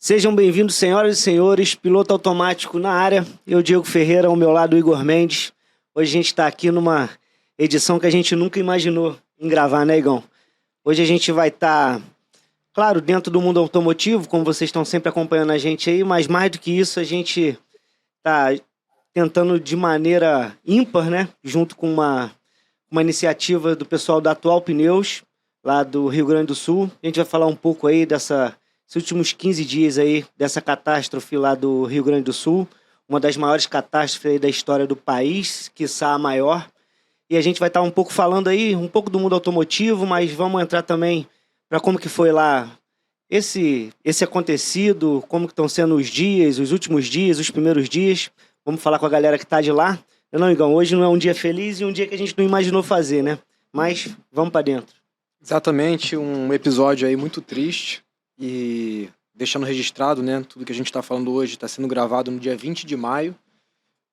Sejam bem-vindos, senhoras e senhores, piloto automático na área. Eu, Diego Ferreira, ao meu lado, Igor Mendes. Hoje a gente está aqui numa edição que a gente nunca imaginou em gravar, né, Igão? Hoje a gente vai estar, claro, dentro do mundo automotivo, como vocês estão sempre acompanhando a gente aí, mas mais do que isso, a gente está tentando de maneira ímpar, né, junto com uma iniciativa do pessoal da Atual Pneus, lá do Rio Grande do Sul. A gente vai falar um pouco aí esses últimos 15 dias aí, dessa catástrofe lá do Rio Grande do Sul, uma das maiores catástrofes aí da história do país, quiçá a maior. E a gente vai estar um pouco falando aí, um pouco do mundo automotivo, mas vamos entrar também para como que foi lá esse acontecido, como que estão sendo os dias, os últimos dias, os primeiros dias. Vamos falar com a galera que está de lá. Não, Igão, hoje não é um dia feliz e um dia que a gente não imaginou fazer, né? Mas vamos para dentro. Exatamente, um episódio aí muito triste e deixando registrado, né, tudo que a gente está falando hoje está sendo gravado no dia 20 de maio.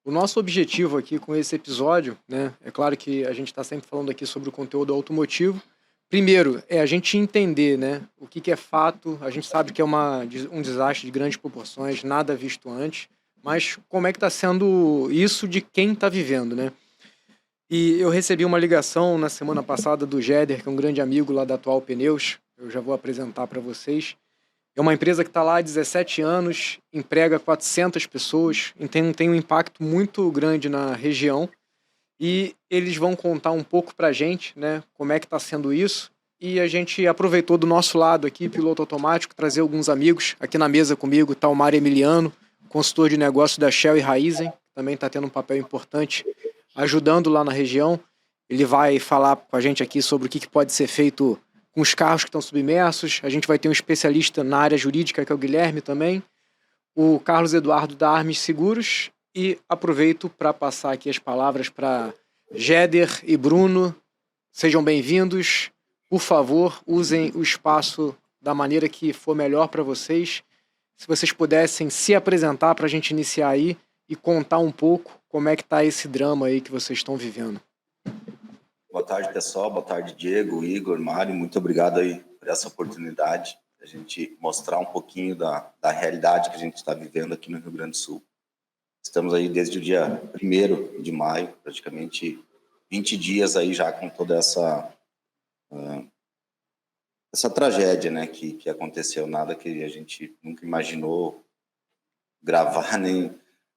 O nosso objetivo aqui com esse episódio, né, é claro que a gente está sempre falando aqui sobre o conteúdo automotivo. Primeiro, é a gente entender, né, o que é fato. A gente sabe que é um desastre de grandes proporções, nada visto antes, mas como é que está sendo isso de quem está vivendo, né? E eu recebi uma ligação na semana passada do Jeder, que é um grande amigo lá da Atual Pneus. Eu já vou apresentar para vocês. É uma empresa que está lá há 17 anos, emprega 400 pessoas, então tem um impacto muito grande na região. E eles vão contar um pouco para a gente, né, como é que está sendo isso. E a gente aproveitou do nosso lado aqui, piloto automático, trazer alguns amigos. Aqui na mesa comigo está o Mário Emiliano, consultor de negócio da Shell e Raizen, que também está tendo um papel importante ajudando lá na região. Ele vai falar com a gente aqui sobre o que pode ser feito com os carros que estão submersos. A gente vai ter um especialista na área jurídica, que é o Guilherme também, o Carlos Eduardo da Armes Seguros, e aproveito para passar aqui as palavras para Jeder e Bruno. Sejam bem-vindos. Por favor, usem o espaço da maneira que for melhor para vocês. Se vocês pudessem se apresentar para a gente iniciar aí e contar um pouco como é que está esse drama aí que vocês estão vivendo. Boa tarde, pessoal. Boa tarde, Diego, Igor, Mário. Muito obrigado aí por essa oportunidade de a gente mostrar um pouquinho da realidade que a gente está vivendo aqui no Rio Grande do Sul. Estamos aí desde o dia 1º de maio, praticamente 20 dias aí já com toda essa tragédia, né, que aconteceu. Nada que a gente nunca imaginou gravar, nem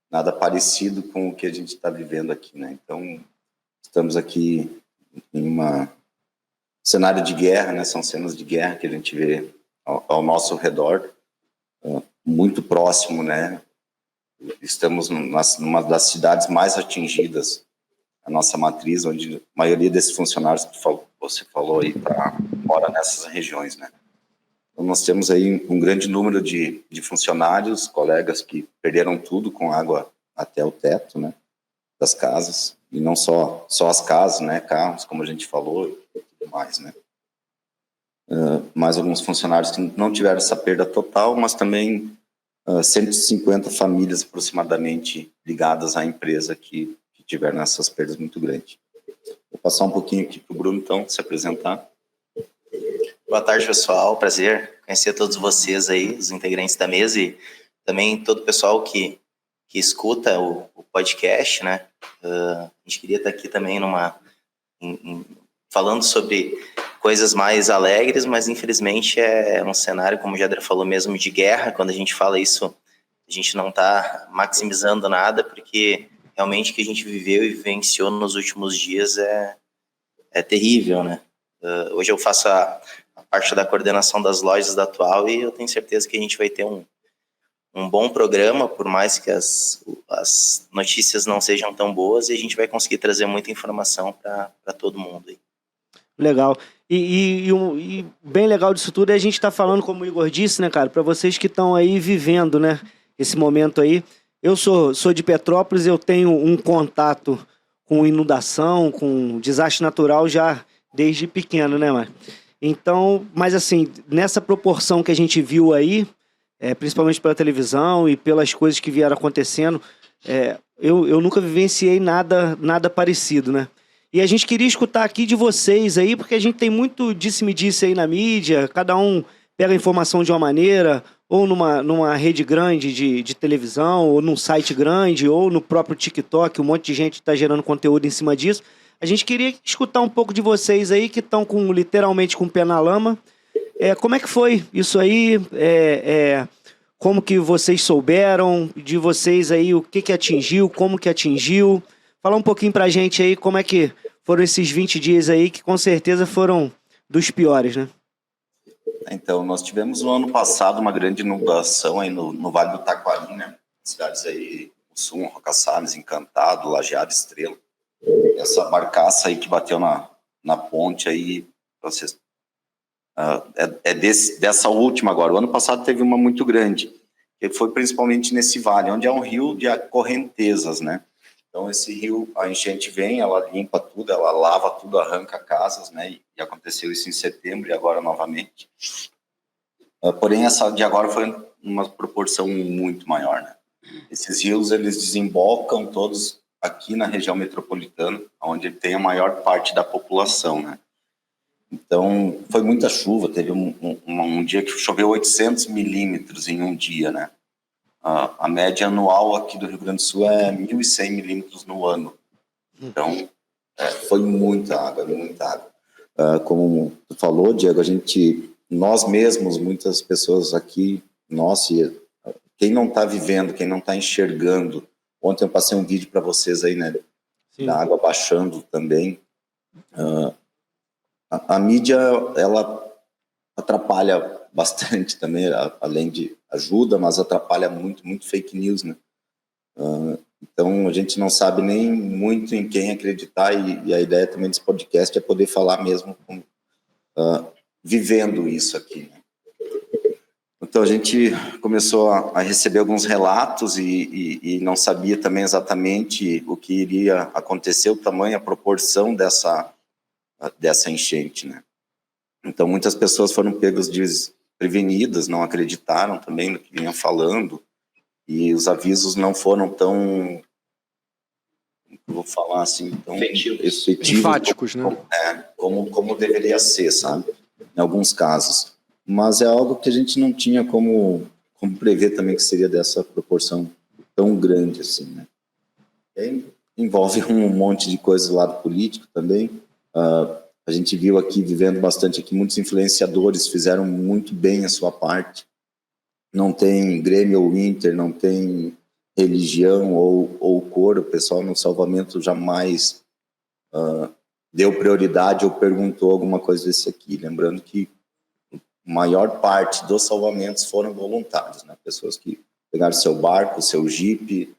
nada parecido com o que a gente está vivendo aqui, né? Então, estamos aqui em um cenário de guerra, né? São cenas de guerra que a gente vê ao nosso redor, muito próximo, né? Estamos numa das cidades mais atingidas, a nossa matriz, onde a maioria desses funcionários que você falou aí mora nessas regiões, né? Então, nós temos aí um grande número de funcionários, colegas que perderam tudo com água até o teto, né, das casas, e não só as casas, né, carros, como a gente falou, e tudo mais, né. Mais alguns funcionários que não tiveram essa perda total, mas também 150 famílias aproximadamente ligadas à empresa que tiveram essas perdas muito grandes. Vou passar um pouquinho aqui para o Bruno, então, se apresentar. Boa tarde, pessoal. Prazer conhecer todos vocês aí, os integrantes da mesa e também todo o pessoal que escuta o podcast, né? A gente queria estar aqui também falando sobre coisas mais alegres, mas infelizmente é um cenário, como o Jadra falou mesmo, de guerra. Quando a gente fala isso, a gente não está maximizando nada, porque realmente o que a gente viveu e vivenciou nos últimos dias é terrível, né? Hoje eu faço a parte da coordenação das lojas da Atual e eu tenho certeza que a gente vai ter um bom programa, por mais que as notícias não sejam tão boas, e a gente vai conseguir trazer muita informação para todo mundo aí. Legal. E bem legal disso tudo é a gente estar falando, como o Igor disse, né, cara, para vocês que estão aí vivendo, né, esse momento aí. Eu sou de Petrópolis, eu tenho um contato com inundação, com desastre natural já desde pequeno, né, mano? Então, mas assim, nessa proporção que a gente viu aí, principalmente pela televisão e pelas coisas que vieram acontecendo, eu nunca vivenciei nada parecido, né? E a gente queria escutar aqui de vocês aí, porque a gente tem muito disse-me-disse aí na mídia, cada um pega a informação de uma maneira, ou numa rede grande de televisão, ou num site grande, ou no próprio TikTok, um monte de gente está gerando conteúdo em cima disso. A gente queria escutar um pouco de vocês aí, que estão literalmente com o pé na lama. Como é que foi isso aí? Como que vocês souberam de vocês aí, o que atingiu, como que atingiu? Fala um pouquinho pra gente aí como é que foram esses 20 dias aí, que com certeza foram dos piores, né? Então, nós tivemos no ano passado uma grande inundação aí no Vale do Taquari, né? Cidades aí, Mussum, Roca Salles, Encantado, Lajeado, Estrela. Essa barcaça aí que bateu na ponte aí, vocês, dessa última agora. O ano passado teve uma muito grande, que foi principalmente nesse vale, onde é um rio de correntezas, né? Então, esse rio, a enchente vem, ela limpa tudo, ela lava tudo, arranca casas, né? E aconteceu isso em setembro e agora novamente. Porém, essa de agora foi uma proporção muito maior, né? Esses rios, eles desembocam todos aqui na região metropolitana, onde tem a maior parte da população, né? Então, foi muita chuva, teve um dia que choveu 800 milímetros em um dia, né? A média anual aqui do Rio Grande do Sul é 1.100 milímetros no ano. Então, foi muita água, muita água. Como tu falou, Diego, nós mesmos, muitas pessoas aqui, quem não está vivendo, quem não está enxergando. Ontem eu passei um vídeo para vocês aí, né? Sim. Da água baixando também. A mídia, ela atrapalha bastante também, além de ajuda, mas atrapalha muito, muito fake news, né? Então, a gente não sabe nem muito em quem acreditar, e a ideia também desse podcast é poder falar mesmo vivendo isso aqui, né? Então, a gente começou a receber alguns relatos e não sabia também exatamente o que iria acontecer, o tamanho, a proporção dessa enchente, né? Então, muitas pessoas foram pegas desprevenidas, não acreditaram também no que vinham falando, e os avisos não foram tão, vou falar assim, tão efetivos, enfáticos, né? Como deveria ser, sabe? Em alguns casos. Mas é algo que a gente não tinha como prever também que seria dessa proporção tão grande assim, né? Envolve um monte de coisas do lado político também. A gente viu aqui, vivendo bastante aqui, muitos influenciadores fizeram muito bem a sua parte. Não tem Grêmio ou Inter, não tem religião ou cor. O pessoal no salvamento jamais deu prioridade ou perguntou alguma coisa desse aqui. Lembrando que a maior parte dos salvamentos foram voluntários, né? Pessoas que pegaram seu barco, seu jipe,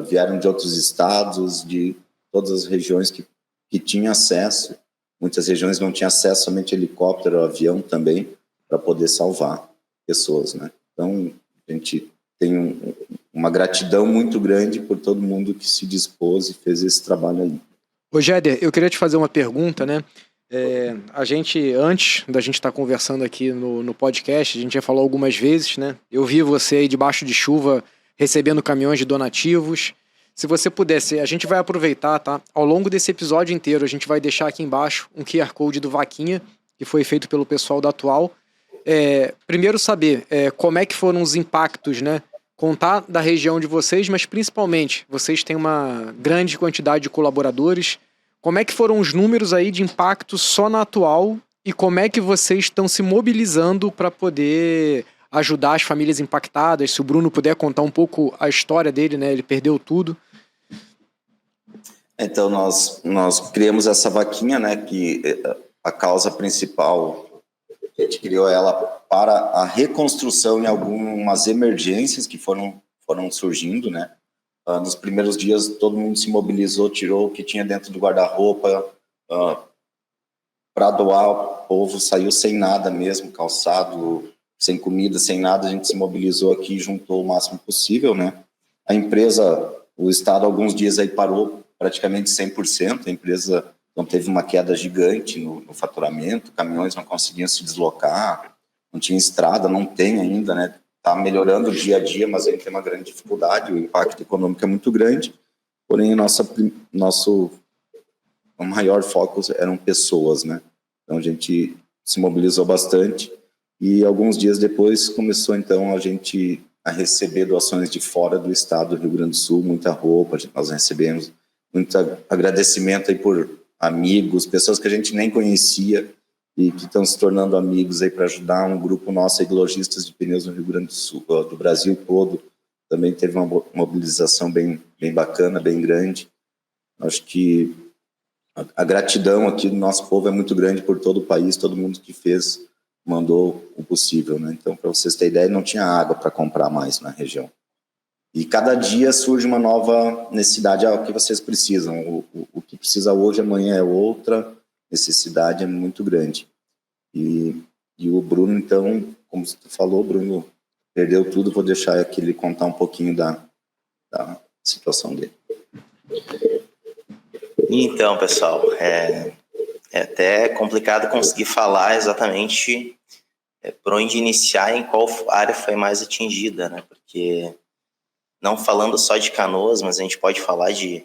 vieram de outros estados, de todas as regiões que tinham acesso. Muitas regiões não tinham acesso, somente helicóptero, avião também, para poder salvar pessoas, né? Então, a gente tem uma gratidão muito grande por todo mundo que se dispôs e fez esse trabalho aí. Ô, Jéder, eu queria te fazer uma pergunta, né? A gente, antes da gente estar conversando aqui no podcast, a gente já falou algumas vezes, né? Eu vi você aí debaixo de chuva, recebendo caminhões de donativos. Se você pudesse, a gente vai aproveitar, tá? Ao longo desse episódio inteiro, a gente vai deixar aqui embaixo um QR Code do Vaquinha, que foi feito pelo pessoal da Atual. Primeiro saber como é que foram os impactos, né? Contar da região de vocês, mas principalmente, vocês têm uma grande quantidade de colaboradores. Como é que foram os números aí de impacto só na Atual e como é que vocês estão se mobilizando para poder ajudar as famílias impactadas? Se o Bruno puder contar um pouco a história dele, né? Ele perdeu tudo. Então, nós criamos essa vaquinha, né? Que a causa principal, a gente criou ela para a reconstrução em algumas emergências que foram surgindo, né? Nos primeiros dias, todo mundo se mobilizou, tirou o que tinha dentro do guarda-roupa para doar. O povo saiu sem nada mesmo, calçado, sem comida, sem nada. A gente se mobilizou aqui e juntou o máximo possível, né? A empresa, o Estado, alguns dias aí parou praticamente 100%. A empresa não teve uma queda gigante no faturamento, caminhões não conseguiam se deslocar, não tinha estrada, não tem ainda, né? Está melhorando dia a dia, mas a gente tem uma grande dificuldade, o impacto econômico é muito grande, porém nosso maior foco eram pessoas, né? Então a gente se mobilizou bastante. E alguns dias depois começou, então, a gente a receber doações de fora do estado do Rio Grande do Sul, muita roupa, nós recebemos muito agradecimento aí por amigos, pessoas que a gente nem conhecia e que estão se tornando amigos aí para ajudar um grupo nosso aí de lojistas de pneus no Rio Grande do Sul, do Brasil todo. Também teve uma mobilização bem bacana, bem grande. Acho que a gratidão aqui do nosso povo é muito grande por todo o país, todo mundo que fez, mandou o possível, né? Então, para vocês terem ideia, não tinha água para comprar mais na região. E cada dia surge uma nova necessidade, o que vocês precisam. O que precisa hoje, amanhã é outra necessidade, é muito grande. E o Bruno, então, como você falou, Bruno perdeu tudo, vou deixar aqui ele contar um pouquinho da situação dele. Então, pessoal, é até complicado conseguir falar exatamente por onde iniciar, em qual área foi mais atingida, né? Porque não falando só de Canoas, mas a gente pode falar de,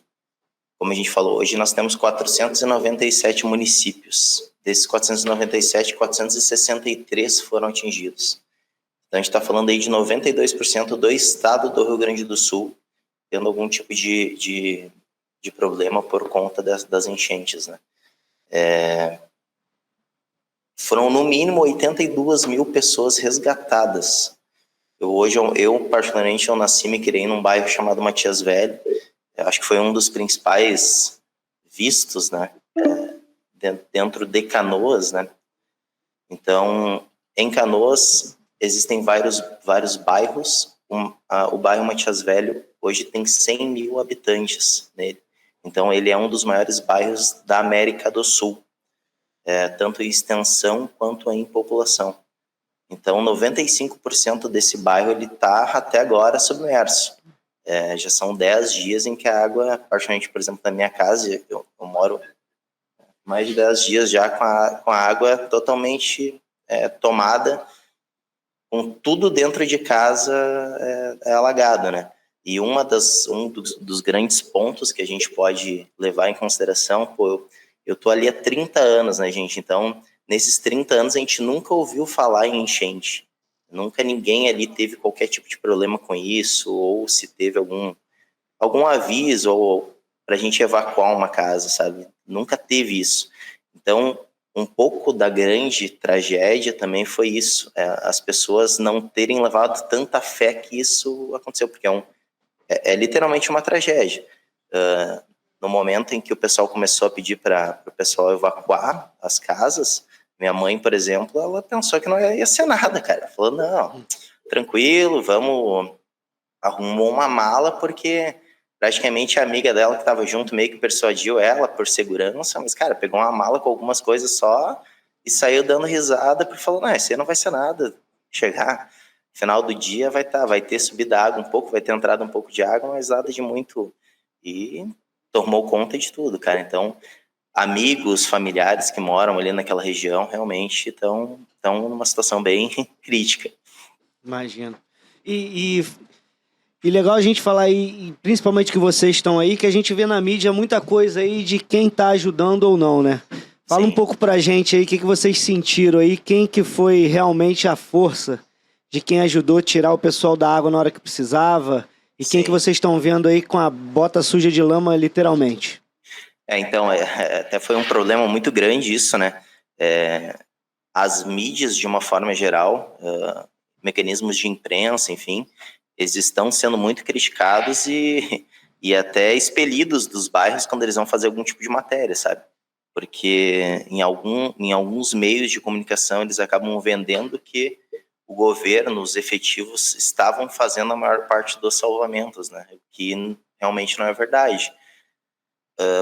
como a gente falou hoje, nós temos 497 municípios. Desses 497, 463 foram atingidos. Então a gente está falando aí de 92% do estado do Rio Grande do Sul tendo algum tipo de problema por conta das enchentes, né? Foram no mínimo 82 mil pessoas resgatadas. Eu particularmente, eu nasci e me criei num bairro chamado Matias Velho. Eu acho que foi um dos principais vistos, né, dentro de Canoas, né? Então, em Canoas existem vários bairros. O bairro Matias Velho hoje tem 100 mil habitantes nele. Então, ele é um dos maiores bairros da América do Sul, tanto em extensão quanto em população. Então, 95% desse bairro ele está até agora submerso. Já são 10 dias em que a água, particularmente, por exemplo, na minha casa, eu moro mais de 10 dias já com a água totalmente tomada, com tudo dentro de casa alagado, né? E um dos grandes pontos que a gente pode levar em consideração, eu tô ali há 30 anos, né, gente? Então, nesses 30 anos, a gente nunca ouviu falar em enchente. Nunca ninguém ali teve qualquer tipo de problema com isso, ou se teve algum aviso, ou pra gente evacuar uma casa, sabe? Nunca teve isso. Então, um pouco da grande tragédia também foi isso. As pessoas não terem levado tanta fé que isso aconteceu, porque é literalmente uma tragédia. No momento em que o pessoal começou a pedir para o pessoal evacuar as casas, minha mãe, por exemplo, ela pensou que não ia ser nada, cara. Ela falou, não, tranquilo, arrumou uma mala, porque praticamente a amiga dela que estava junto meio que persuadiu ela por segurança, mas, cara, pegou uma mala com algumas coisas só e saiu dando risada, porque falou, não, isso aí não vai ser nada. Chegar final do dia vai ter subido a água um pouco, vai ter entrado um pouco de água, mas nada de muito. E tomou conta de tudo, cara. Então, amigos, familiares que moram ali naquela região realmente estão numa situação bem crítica. Imagino. E legal a gente falar aí, principalmente que vocês estão aí, que a gente vê na mídia muita coisa aí de quem tá ajudando ou não, né? Fala Sim. um pouco pra gente aí, o que vocês sentiram aí, quem que foi realmente a força de quem ajudou a tirar o pessoal da água na hora que precisava, e quem que vocês estão vendo aí com a bota suja de lama, literalmente. Então, até foi um problema muito grande isso, né? As mídias, de uma forma geral, mecanismos de imprensa, enfim, eles estão sendo muito criticados e até expelidos dos bairros quando eles vão fazer algum tipo de matéria, sabe? Porque em alguns meios de comunicação eles acabam vendendo que o governo, os efetivos, estavam fazendo a maior parte dos salvamentos, né? O que realmente não é verdade.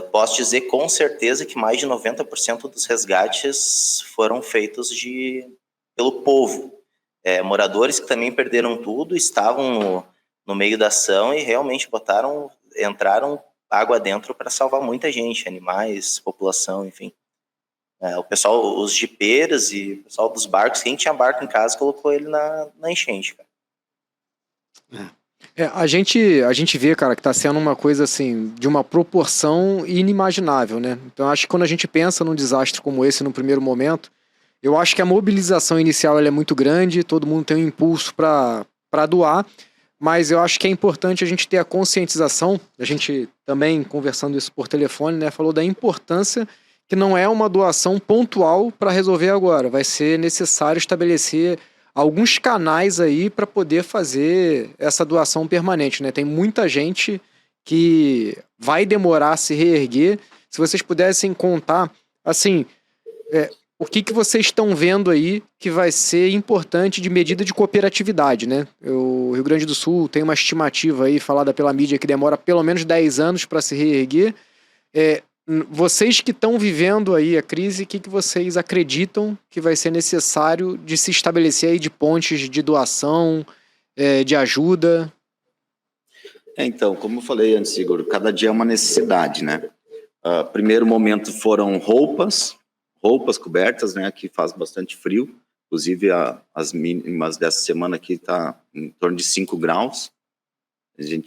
Posso dizer com certeza que mais de 90% dos resgates foram feitos pelo povo. Moradores que também perderam tudo, estavam no meio da ação e realmente entraram água dentro para salvar muita gente, animais, população, enfim. O pessoal, os jipeiros e o pessoal dos barcos, quem tinha barco em casa colocou ele na enchente, cara. A gente vê, cara, que tá sendo uma coisa assim, de uma proporção inimaginável, né? Então acho que quando a gente pensa num desastre como esse no primeiro momento, Eu acho que a mobilização inicial ela é muito grande, todo mundo tem um impulso para doar, mas eu acho que é importante a gente ter a conscientização. A gente também, conversando isso por telefone, né, falou da importância que não é uma doação pontual para resolver agora. Vai ser necessário estabelecer alguns canais aí para poder fazer essa doação permanente, né? Tem muita gente que vai demorar a se reerguer. Se vocês pudessem contar, assim, o que vocês estão vendo aí que vai ser importante de medida de cooperatividade, né? O Rio Grande do Sul tem uma estimativa aí falada pela mídia que demora pelo menos 10 anos para se reerguer. Vocês que estão vivendo aí a crise, o que vocês acreditam que vai ser necessário de se estabelecer aí de pontes de doação, de ajuda? Então, como eu falei antes, Igor, cada dia é uma necessidade, né? Primeiro momento foram roupas cobertas, né? Aqui faz bastante frio, inclusive as mínimas dessa semana aqui tá em torno de 5 graus.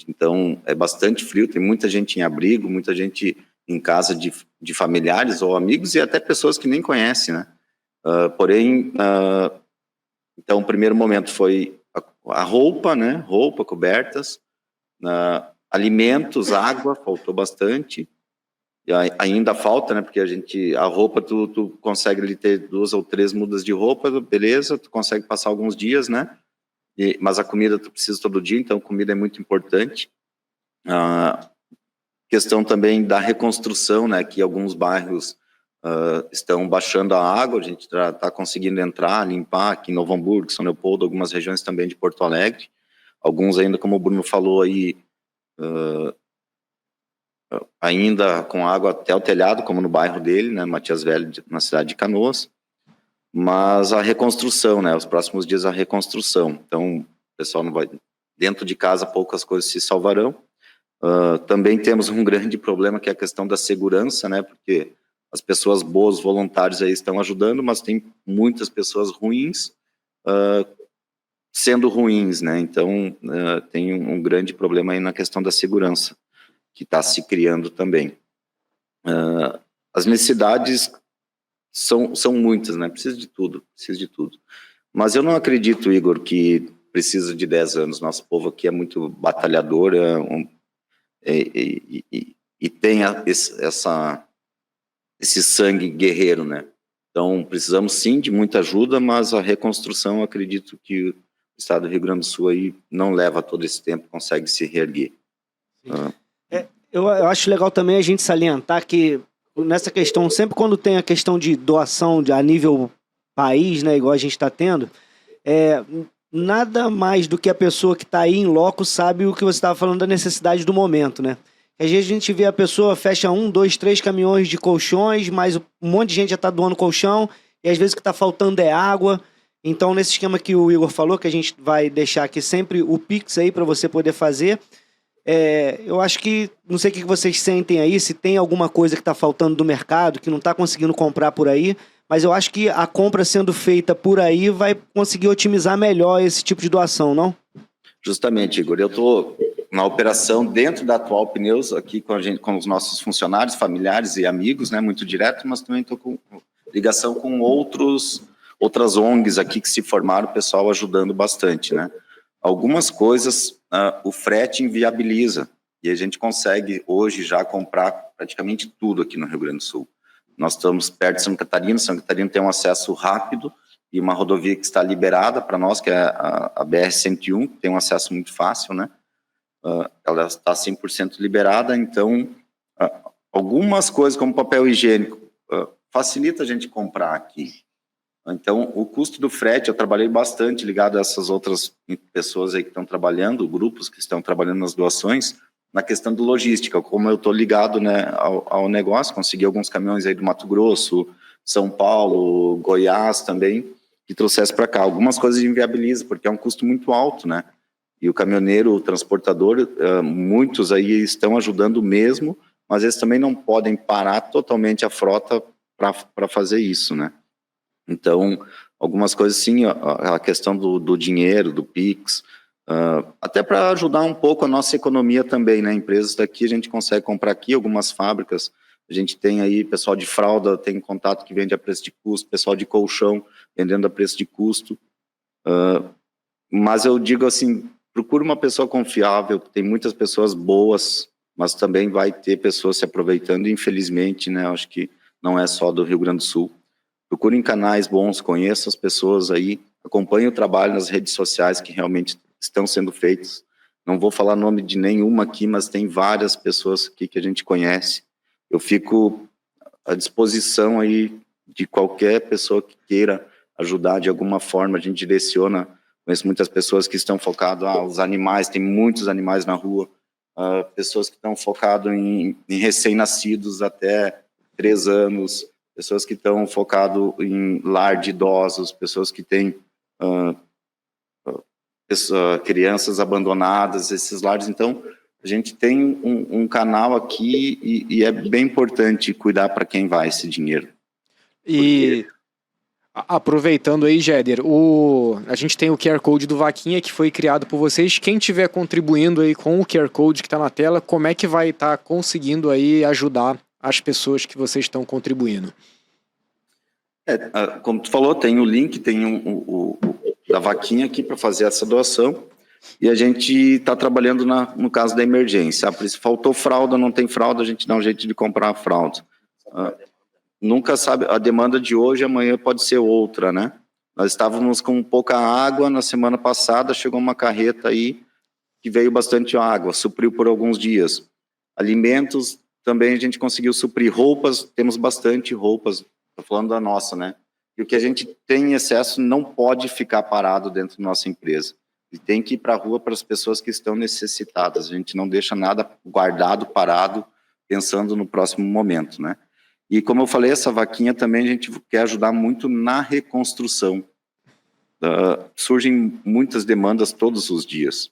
Então, é bastante frio, tem muita gente em abrigo, muita gente em casa de familiares ou amigos e até pessoas que nem conhecem, né? Então, o primeiro momento foi a roupa, né? Roupa, cobertas, alimentos, água, faltou bastante. E ainda falta, né? Porque a roupa, tu consegue ali ter 2 ou 3 mudas de roupa, beleza, tu consegue passar alguns dias, né? Mas a comida tu precisa todo dia, então comida é muito importante. Questão também da reconstrução, né? Que alguns bairros estão baixando a água, a gente está conseguindo entrar, limpar aqui em Novo Hamburgo, São Leopoldo, algumas regiões também de Porto Alegre. Alguns ainda, como o Bruno falou aí, ainda com água até o telhado, como no bairro dele, né? Matias Velho, na cidade de Canoas. Mas a reconstrução, né? Os próximos dias a reconstrução. Então, o pessoal não vai... Dentro de casa, poucas coisas se salvarão. Também temos um grande problema, que é a questão da segurança, né? Porque as pessoas boas, voluntários aí estão ajudando, mas tem muitas pessoas ruins sendo ruins, né? Então, tem um grande problema aí na questão da segurança, que está se criando também. As necessidades são muitas, né? Precisa de tudo. Mas eu não acredito, Igor, que precisa de 10 anos. Nosso povo aqui é muito batalhador, e tem esse sangue guerreiro, né? Então, precisamos sim de muita ajuda, mas a reconstrução, eu acredito que o estado do Rio Grande do Sul aí não leva todo esse tempo, consegue se reerguer. Eu acho legal também a gente salientar que nessa questão, sempre quando tem a questão de doação a nível país, né, igual a gente está tendo, nada mais do que a pessoa que está aí em loco sabe o que você estava falando da necessidade do momento, né? Às vezes a gente vê a pessoa fecha 1, 2, 3 caminhões de colchões, mas um monte de gente já está doando colchão, e às vezes o que está faltando é água. Então, nesse esquema que o Igor falou, que a gente vai deixar aqui sempre o Pix aí para você poder fazer, eu acho que, não sei o que vocês sentem aí, se tem alguma coisa que está faltando do mercado, que não está conseguindo comprar por aí, mas eu acho que a compra sendo feita por aí vai conseguir otimizar melhor esse tipo de doação, não? Justamente, Igor, eu estou na operação dentro da Atual Pneus, aqui com os nossos funcionários, familiares e amigos, né, muito direto, mas também estou com ligação com outras ONGs aqui que se formaram, o pessoal ajudando bastante, né? Algumas coisas o frete inviabiliza, e a gente consegue hoje já comprar praticamente tudo aqui no Rio Grande do Sul. Nós estamos perto de Santa Catarina tem um acesso rápido e uma rodovia que está liberada para nós, que é a BR-101, que tem um acesso muito fácil, né? Ela está 100% liberada, então algumas coisas como papel higiênico facilita a gente comprar aqui. Então, o custo do frete, eu trabalhei bastante ligado a essas outras pessoas aí que estão trabalhando, grupos que estão trabalhando nas doações, na questão do logística, como eu estou ligado, né, ao negócio, consegui alguns caminhões aí do Mato Grosso, São Paulo, Goiás também, que trouxesse para cá. Algumas coisas inviabiliza, porque é um custo muito alto, né? E o caminhoneiro, o transportador, muitos aí estão ajudando mesmo, mas eles também não podem parar totalmente a frota para fazer isso, né? Então, algumas coisas sim, a questão do dinheiro, do Pix, até para ajudar um pouco a nossa economia também, né? Empresas daqui a gente consegue comprar aqui, algumas fábricas A gente tem aí pessoal de fralda, tem contato que vende a preço de custo, pessoal de colchão vendendo a preço de custo. Mas eu digo assim, procure uma pessoa confiável, tem muitas pessoas boas, mas também vai ter pessoas se aproveitando, infelizmente, né? Acho que não é só do Rio Grande do Sul. Procurem canais bons, conheçam as pessoas aí, acompanhem o trabalho nas redes sociais que realmente estão sendo feitos. Não vou falar nome de nenhuma aqui, mas tem várias pessoas aqui que a gente conhece. Eu fico à disposição aí de qualquer pessoa que queira ajudar de alguma forma. A gente direciona, conheço muitas pessoas que estão focadas, os animais, tem muitos animais na rua, pessoas que estão focadas em recém-nascidos até 3 anos, pessoas que estão focadas em lar de idosos, pessoas que têm crianças abandonadas, esses lares. Então, a gente tem um canal aqui e é bem importante cuidar para quem vai esse dinheiro. E aproveitando aí, Jéder, a gente tem o QR Code do Vaquinha que foi criado por vocês. Quem estiver contribuindo aí com o QR Code que está na tela, como é que vai estar conseguindo aí ajudar as pessoas que vocês estão contribuindo? Como tu falou, tem o link, tem o da Vaquinha aqui para fazer essa doação, e a gente está trabalhando no caso da emergência. Faltou fralda, não tem fralda, a gente dá um jeito de comprar a fralda. Nunca sabe, a demanda de hoje, amanhã pode ser outra, né? Nós estávamos com pouca água, na semana passada chegou uma carreta aí que veio bastante água, supriu por alguns dias. Alimentos, também a gente conseguiu suprir. Roupas, temos bastante roupas, estou falando da nossa, né? E o que a gente tem em excesso não pode ficar parado dentro da nossa empresa. E tem que ir para a rua para as pessoas que estão necessitadas. A gente não deixa nada guardado, parado, pensando no próximo momento, né? E como eu falei, essa vaquinha também a gente quer ajudar muito na reconstrução. Surgem muitas demandas todos os dias.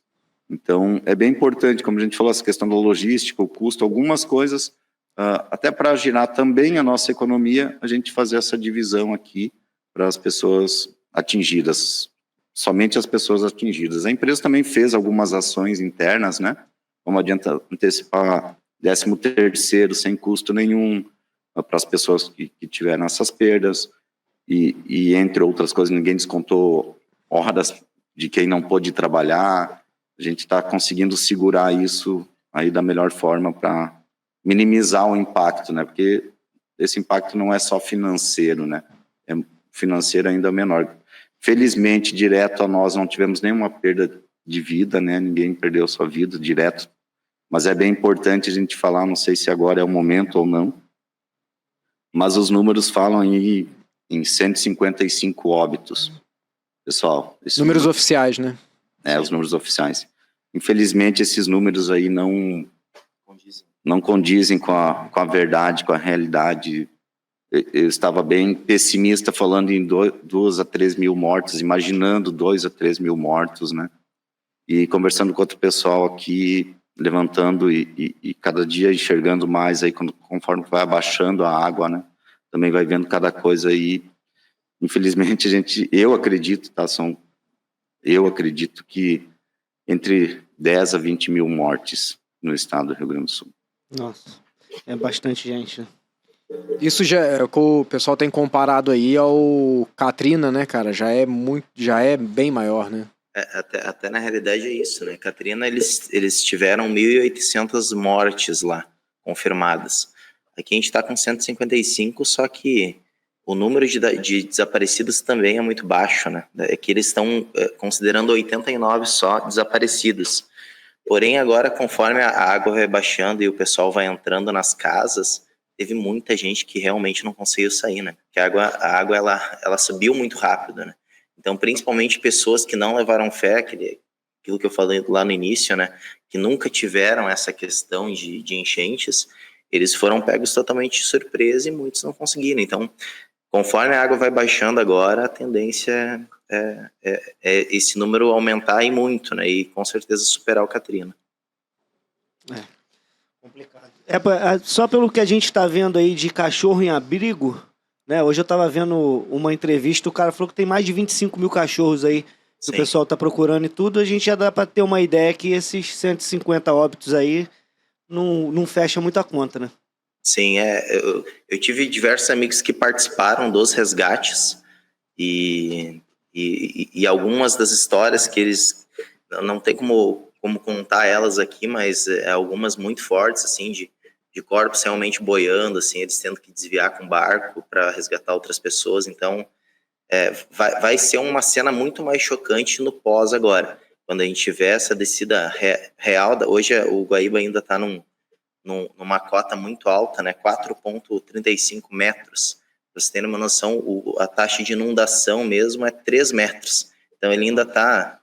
Então, é bem importante, como a gente falou, essa questão da logística, o custo, algumas coisas, até para girar também a nossa economia, a gente fazer essa divisão aqui para as pessoas atingidas, somente as pessoas atingidas. A empresa também fez algumas ações internas, né? Como adianta antecipar 13º sem custo nenhum, para as pessoas que tiveram essas perdas, e entre outras coisas, ninguém descontou horas de quem não pôde trabalhar. A gente está conseguindo segurar isso aí da melhor forma para minimizar o impacto, né? Porque esse impacto não é só financeiro, né? Financeiro ainda menor. Felizmente, direto a nós não tivemos nenhuma perda de vida, né? Ninguém perdeu sua vida direto, mas é bem importante a gente falar, não sei se agora é o momento ou não, mas os números falam aí em 155 óbitos, pessoal. Números oficiais, né? Os números oficiais. Infelizmente, esses números aí não condizem com a verdade, com a realidade. Eu estava bem pessimista falando em 2 a 3 mil mortos, imaginando 2 a 3 mil mortos, né? E conversando com outro pessoal aqui, levantando e cada dia enxergando mais aí, conforme vai abaixando a água, né? Também vai vendo cada coisa aí. Infelizmente, eu acredito, tá? Eu acredito que entre 10 a 20 mil mortes no estado do Rio Grande do Sul. Nossa, é bastante gente, né? Isso já é o que o pessoal tem comparado aí ao Katrina, né, cara? Já é bem maior, né? Até na realidade é isso, né? Katrina, eles tiveram 1.800 mortes lá, confirmadas. Aqui a gente está com 155, só que o número de desaparecidos também é muito baixo, né? É que eles estão considerando 89 só desaparecidos. Porém, agora, conforme a água vai baixando e o pessoal vai entrando nas casas, teve muita gente que realmente não conseguiu sair, né? Porque a água ela subiu muito rápido, né? Então, principalmente pessoas que não levaram fé, aquilo que eu falei lá no início, né? Que nunca tiveram essa questão de enchentes, eles foram pegos totalmente de surpresa e muitos não conseguiram. Então, conforme a água vai baixando agora, a tendência é esse número aumentar e muito, né? E com certeza superar o Katrina. Complicado. Só pelo que a gente está vendo aí de cachorro em abrigo, né? Hoje eu estava vendo uma entrevista, o cara falou que tem mais de 25 mil cachorros aí que Sim. O pessoal está procurando e tudo. A gente já dá para ter uma ideia que esses 150 óbitos aí não fecha muita conta, né? Sim, eu tive diversos amigos que participaram dos resgates e algumas das histórias que eles... Não tem como contar elas aqui, mas algumas muito fortes, assim, de corpos realmente boiando, assim, eles tendo que desviar com barco para resgatar outras pessoas. Então, vai ser uma cena muito mais chocante no pós agora, quando a gente tiver essa descida real. Hoje o Guaíba ainda está numa cota muito alta, né, 4,35 metros. Para você ter uma noção, a taxa de inundação mesmo é 3 metros. Então ele ainda está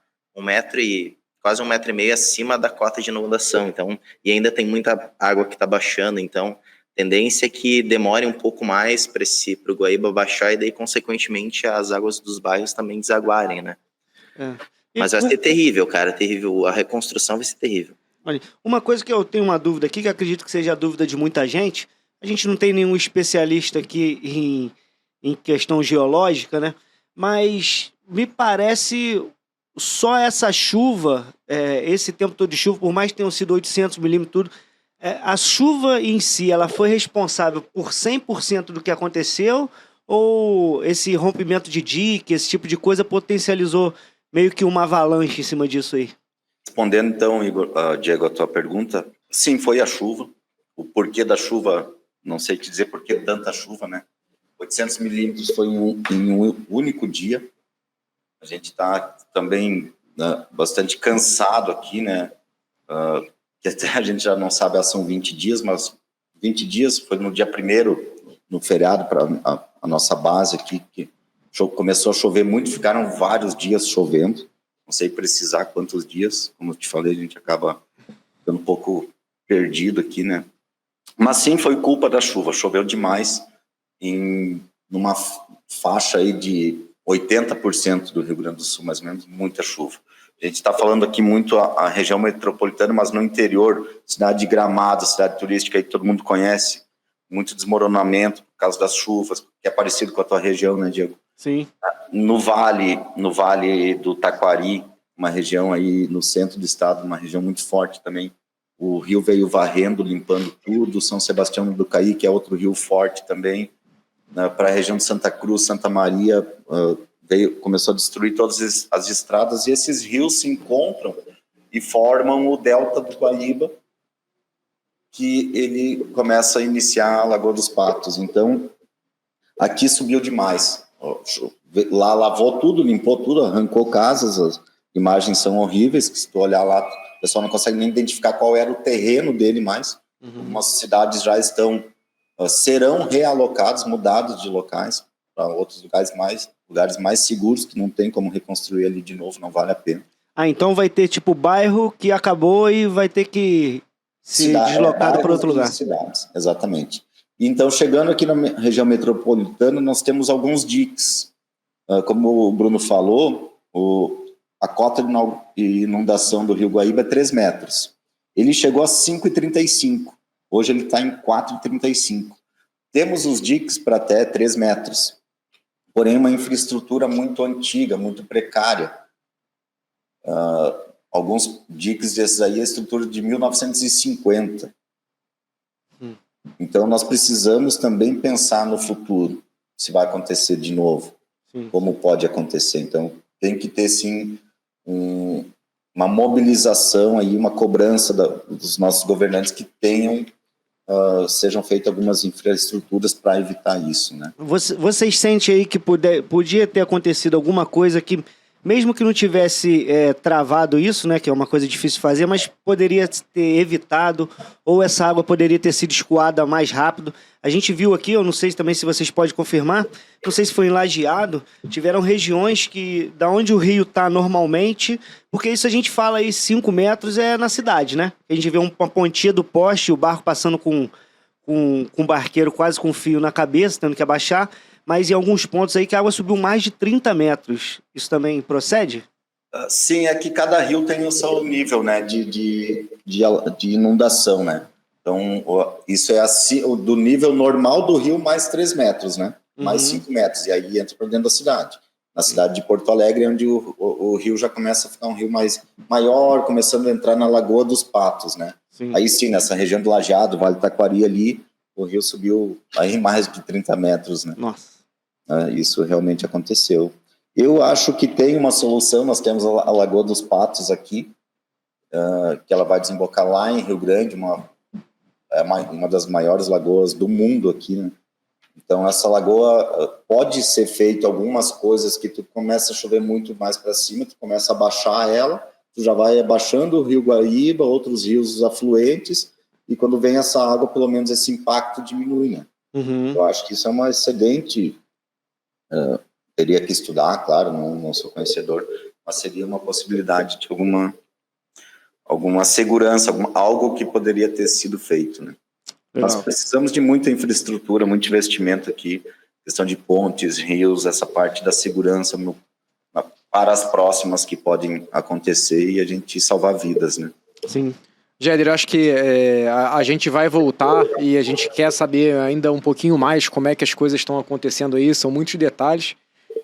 quase 1,5 metro acima da cota de inundação. Então, e ainda tem muita água que está baixando. Então, tendência é que demore um pouco mais para o Guaíba baixar e daí, consequentemente, as águas dos bairros também desaguarem, né? Mas vai ser terrível, cara, terrível. A reconstrução vai ser terrível. Olha, uma coisa que eu tenho uma dúvida aqui, que acredito que seja a dúvida de muita gente, a gente não tem nenhum especialista aqui em questão geológica, né? Mas me parece só essa chuva, esse tempo todo de chuva, por mais que tenham sido 800 milímetros, tudo, a chuva em si, ela foi responsável por 100% do que aconteceu, ou esse rompimento de dique, esse tipo de coisa potencializou meio que uma avalanche em cima disso aí? Respondendo então, Igor, Diego, a tua pergunta, sim, foi a chuva. O porquê da chuva, não sei te dizer por que tanta chuva, né? 800 milímetros foi em um único dia. A gente está também, né, bastante cansado aqui, né? Que até a gente já não sabe, são 20 dias, mas 20 dias foi no dia 1º, no feriado, para a nossa base aqui, que começou a chover muito, ficaram vários dias chovendo. Não sei precisar quantos dias, como eu te falei, a gente acaba ficando um pouco perdido aqui, né? Mas sim, foi culpa da chuva, choveu demais numa faixa aí de 80% do Rio Grande do Sul, mais ou menos, muita chuva. A gente está falando aqui muito a região metropolitana, mas no interior, cidade de Gramado, cidade turística aí que todo mundo conhece, muito desmoronamento por causa das chuvas, que é parecido com a tua região, né, Diego? Sim. No vale do Taquari, uma região aí no centro do estado, uma região muito forte também. O rio veio varrendo, limpando tudo. São Sebastião do Caí, que é outro rio forte também. Para a região de Santa Cruz, Santa Maria, começou a destruir todas as estradas, e esses rios se encontram e formam o delta do Guaíba, que ele começa a iniciar a Lagoa dos Patos. Então, aqui subiu demais. Lá lavou tudo, limpou tudo, arrancou casas, as imagens são horríveis, que se tu olhar lá, o pessoal não consegue nem identificar qual era o terreno dele mais. Algumas cidades já serão realocadas, mudados de locais para outros lugares mais seguros, que não tem como reconstruir ali de novo, não vale a pena. Então vai ter tipo bairro que acabou e vai ter que se deslocar para outro lugar. Cidades, exatamente. Então, chegando aqui na região metropolitana, nós temos alguns diques. Como o Bruno falou, a cota de inundação do Rio Guaíba é 3 metros. Ele chegou a 5,35. Hoje ele está em 4,35. Temos os diques para até 3 metros. Porém, uma infraestrutura muito antiga, muito precária. Alguns diques desses aí, a estrutura de 1950. Então, nós precisamos também pensar no futuro, se vai acontecer de novo, como pode acontecer. Então, tem que ter, sim, uma mobilização, aí, uma cobrança dos nossos governantes que sejam feitas algumas infraestruturas para evitar isso, né? Vocês sentem aí que podia ter acontecido alguma coisa que, mesmo que não tivesse travado isso, né, que é uma coisa difícil de fazer, mas poderia ter evitado, ou essa água poderia ter sido escoada mais rápido? A gente viu aqui, eu não sei também se vocês podem confirmar, não sei se foi em Lajeado, tiveram regiões da onde o rio está normalmente, porque isso a gente fala aí 5 metros é na cidade, né? A gente vê uma pontinha do poste, o barco passando com um barqueiro quase com um fio na cabeça, tendo que abaixar, mas em alguns pontos aí que a água subiu mais de 30 metros. Isso também procede? Sim, é que cada rio tem o seu nível, né, de inundação, né? Então, isso é do nível normal do rio mais 3 metros, né? Mais 5 metros, e aí entra para dentro da cidade. Na cidade de Porto Alegre, onde o rio já começa a ficar um rio maior, começando a entrar na Lagoa dos Patos, né? Sim. Aí sim, nessa região do Lajeado, Vale do Taquari ali, o rio subiu aí mais de 30 metros, né? Nossa. Isso realmente aconteceu. Eu acho que tem uma solução. Nós temos a Lagoa dos Patos aqui, que ela vai desembocar lá em Rio Grande, uma das maiores lagoas do mundo aqui, né? Então, essa lagoa pode ser feito algumas coisas que tu começa a chover muito mais para cima, tu começa a baixar ela, tu já vai abaixando o Rio Guaíba, outros rios afluentes, e quando vem essa água, pelo menos esse impacto diminui, né? Uhum. Eu acho que isso é uma excelente... teria que estudar, claro, não sou conhecedor, mas seria uma possibilidade de alguma segurança, algo que poderia ter sido feito, né? Nós precisamos de muita infraestrutura, muito investimento aqui, questão de pontes, rios, essa parte da segurança para as próximas que podem acontecer e a gente salvar vidas, né? Sim. Jéder, acho que a gente vai voltar e a gente quer saber ainda um pouquinho mais como é que as coisas estão acontecendo aí, são muitos detalhes.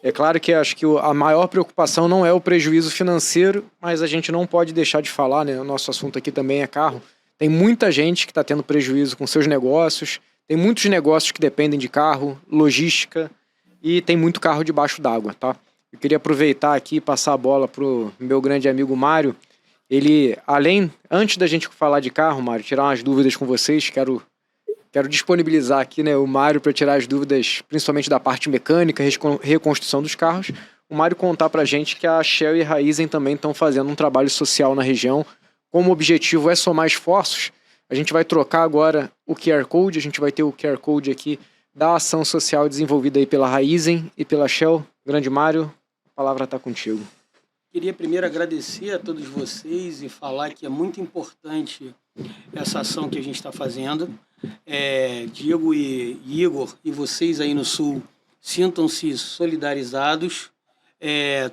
É claro que acho que a maior preocupação não é o prejuízo financeiro, mas a gente não pode deixar de falar, né? O nosso assunto aqui também é carro. Tem muita gente que está tendo prejuízo com seus negócios, tem muitos negócios que dependem de carro, logística, e tem muito carro debaixo d'água, tá? Eu queria aproveitar aqui e passar a bola pro meu grande amigo Mário. Ele, antes da gente falar de carro, Mário, tirar umas dúvidas com vocês, quero disponibilizar aqui, né, o Mário para tirar as dúvidas, principalmente da parte mecânica, reconstrução dos carros. O Mário contar pra gente que a Shell e a Raízen também estão fazendo um trabalho social na região. Como o objetivo é somar esforços, a gente vai trocar agora o QR Code, a gente vai ter o QR Code aqui da ação social desenvolvida aí pela Raízen e pela Shell. Grande Mário, a palavra está contigo. Queria primeiro agradecer a todos vocês e falar que é muito importante essa ação que a gente está fazendo. Diego e Igor e vocês aí no Sul, sintam-se solidarizados.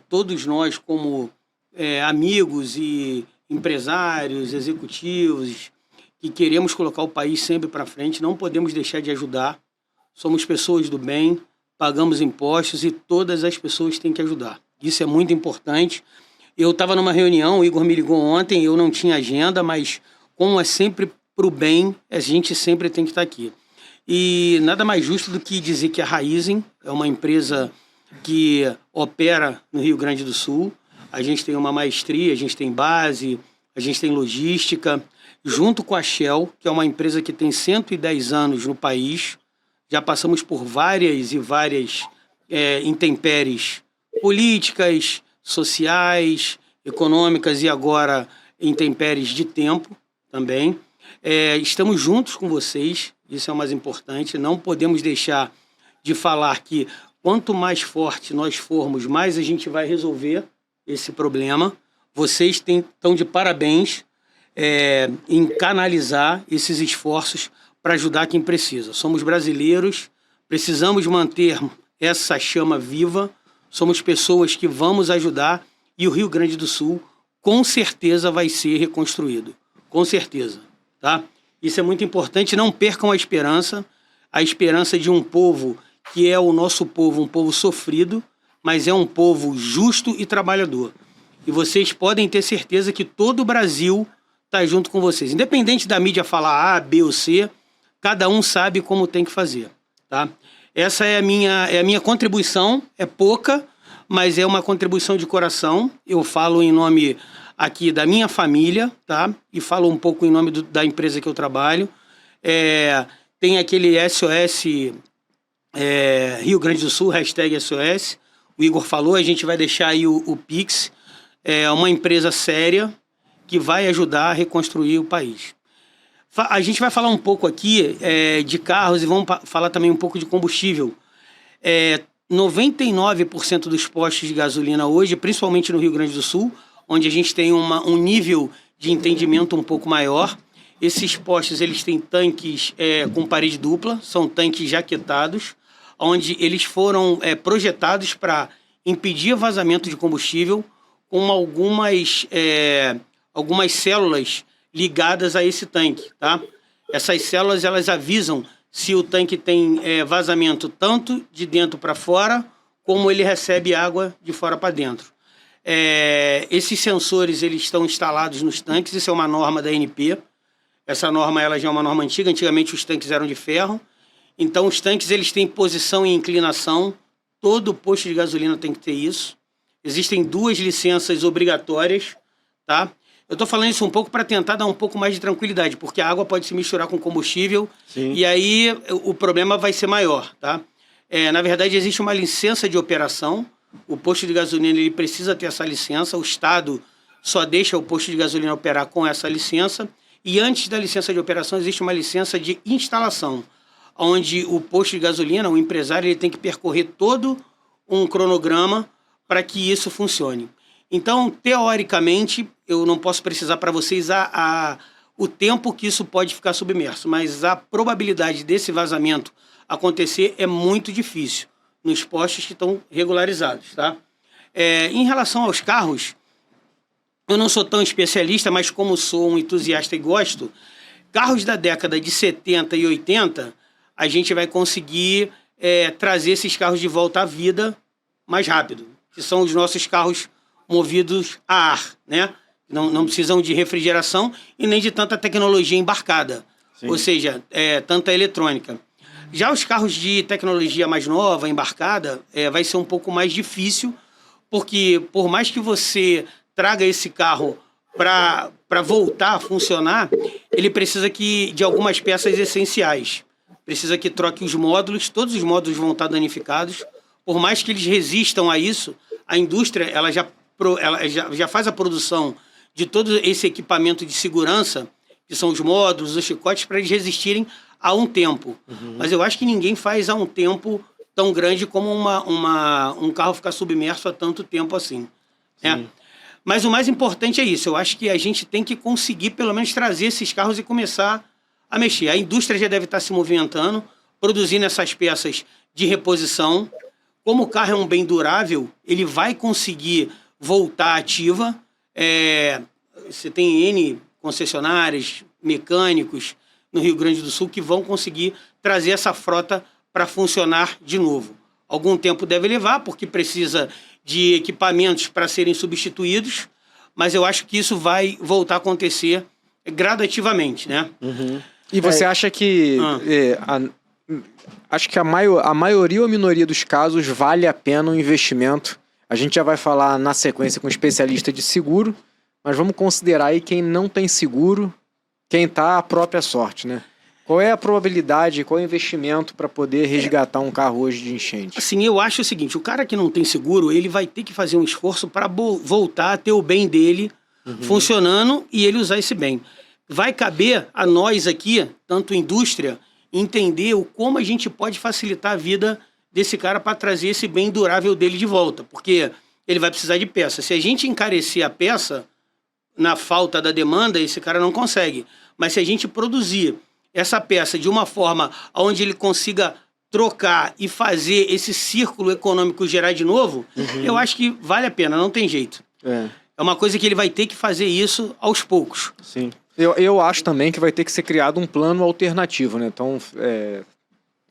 Todos nós, como amigos e empresários, executivos, que queremos colocar o país sempre para frente, não podemos deixar de ajudar. Somos pessoas do bem, pagamos impostos e todas as pessoas têm que ajudar. Isso é muito importante. Eu estava numa reunião, o Igor me ligou ontem, eu não tinha agenda, mas como é sempre para o bem, a gente sempre tem que estar aqui. E nada mais justo do que dizer que a Raízen é uma empresa que opera no Rio Grande do Sul. A gente tem uma maestria, a gente tem base, a gente tem logística, junto com a Shell, que é uma empresa que tem 110 anos no país. Já passamos por várias intempéries políticas, sociais, econômicas e agora intempéries de tempo também. Estamos juntos com vocês, isso é o mais importante. Não podemos deixar de falar que quanto mais forte nós formos, mais a gente vai resolver esse problema. Vocês estão de parabéns em canalizar esses esforços para ajudar quem precisa. Somos brasileiros, precisamos manter essa chama viva, somos pessoas que vamos ajudar e o Rio Grande do Sul com certeza vai ser reconstruído, com certeza, tá? Isso é muito importante, não percam a esperança de um povo que é o nosso povo, um povo sofrido, mas é um povo justo e trabalhador. E vocês podem ter certeza que todo o Brasil está junto com vocês. Independente da mídia falar A, B ou C, cada um sabe como tem que fazer, tá? Essa é a minha contribuição, é pouca, mas é uma contribuição de coração. Eu falo em nome aqui da minha família, tá? E falo um pouco em nome da empresa que eu trabalho. Tem aquele SOS Rio Grande do Sul, #SOS. O Igor falou, a gente vai deixar aí o Pix. É uma empresa séria que vai ajudar a reconstruir o país. A gente vai falar um pouco aqui de carros e vamos falar também um pouco de combustível. 99% dos postos de gasolina hoje, principalmente no Rio Grande do Sul, onde a gente tem um nível de entendimento um pouco maior, esses postos eles têm tanques com parede dupla, são tanques jaquetados, onde eles foram projetados para impedir vazamento de combustível com algumas células ligadas a esse tanque, tá? Essas células, elas avisam se o tanque tem vazamento tanto de dentro para fora, como ele recebe água de fora para dentro. Esses sensores, eles estão instalados nos tanques, isso é uma norma da ANP. Essa norma ela já é uma norma antiga. Antigamente os tanques eram de ferro. Então os tanques eles têm posição e inclinação. Todo posto de gasolina tem que ter isso. Existem 2 licenças obrigatórias, tá? Eu estou falando isso um pouco para tentar dar um pouco mais de tranquilidade, porque a água pode se misturar com combustível. Sim. E aí o problema vai ser maior, tá? Na verdade, existe uma licença de operação. O posto de gasolina ele precisa ter essa licença. O Estado só deixa o posto de gasolina operar com essa licença. E antes da licença de operação, existe uma licença de instalação, onde o posto de gasolina, o empresário, ele tem que percorrer todo um cronograma para que isso funcione. Então, teoricamente, eu não posso precisar para vocês o tempo que isso pode ficar submerso, mas a probabilidade desse vazamento acontecer é muito difícil nos postos que estão regularizados, tá? Em relação aos carros, eu não sou tão especialista, mas como sou um entusiasta e gosto, carros da década de 70 e 80, a gente vai conseguir trazer esses carros de volta à vida mais rápido, que são os nossos carros movidos a ar, né? Não precisam de refrigeração e nem de tanta tecnologia embarcada. Sim. Ou seja, tanta eletrônica. Já os carros de tecnologia mais nova, embarcada, vai ser um pouco mais difícil, porque por mais que você traga esse carro para voltar a funcionar, ele precisa de algumas peças essenciais. Precisa que troque os módulos, todos os módulos vão estar danificados. Por mais que eles resistam a isso, a indústria ela já faz a produção de todo esse equipamento de segurança, que são os módulos, os chicotes, para eles resistirem há um tempo. Uhum. Mas eu acho que ninguém faz há um tempo tão grande como um carro ficar submerso há tanto tempo assim. Né? Mas o mais importante é isso. Eu acho que a gente tem que conseguir, pelo menos, trazer esses carros e começar a mexer. A indústria já deve estar se movimentando, produzindo essas peças de reposição. Como o carro é um bem durável, ele vai conseguir voltar ativa. Você tem N concessionárias, mecânicos no Rio Grande do Sul que vão conseguir trazer essa frota para funcionar de novo. Algum tempo deve levar, porque precisa de equipamentos para serem substituídos, mas eu acho que isso vai voltar a acontecer gradativamente, né? Uhum. E você acha que... acho que a maioria ou a minoria dos casos vale a pena o investimento? A gente já vai falar na sequência com um especialista de seguro, mas vamos considerar aí quem não tem seguro, quem está à própria sorte, né? Qual é a probabilidade, qual é o investimento para poder resgatar um carro hoje de enchente? Assim, eu acho o seguinte, o cara que não tem seguro, ele vai ter que fazer um esforço para voltar a ter o bem dele funcionando e ele usar esse bem. Vai caber a nós aqui, tanto indústria, entender como a gente pode facilitar a vida desse cara para trazer esse bem durável dele de volta, porque ele vai precisar de peça. Se a gente encarecer a peça, na falta da demanda, esse cara não consegue. Mas se a gente produzir essa peça de uma forma onde ele consiga trocar e fazer esse círculo econômico gerar de novo, eu acho que vale a pena, não tem jeito. É uma coisa que ele vai ter que fazer isso aos poucos. Sim. Eu acho também que vai ter que ser criado um plano alternativo, né? Então,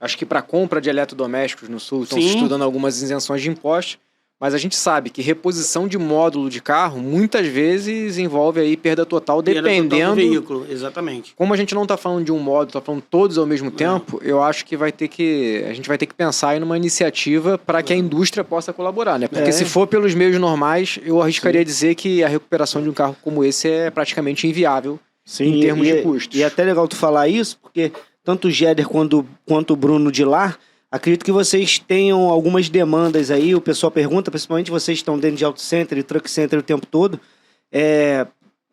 acho que para compra de eletrodomésticos no Sul estão se estudando algumas isenções de impostos, mas a gente sabe que reposição de módulo de carro muitas vezes envolve aí perda total, dependendo do veículo, exatamente. Como a gente não está falando de um módulo, está falando todos ao mesmo tempo, eu acho que a gente vai ter que pensar em uma iniciativa para que a indústria possa colaborar, né? Porque se for pelos meios normais, eu arriscaria dizer que a recuperação de um carro como esse é praticamente inviável em termos de custos. E é até legal tu falar isso, porque tanto o Géder quanto o Bruno de lá, acredito que vocês tenham algumas demandas aí, o pessoal pergunta, principalmente vocês que estão dentro de auto center e truck center o tempo todo,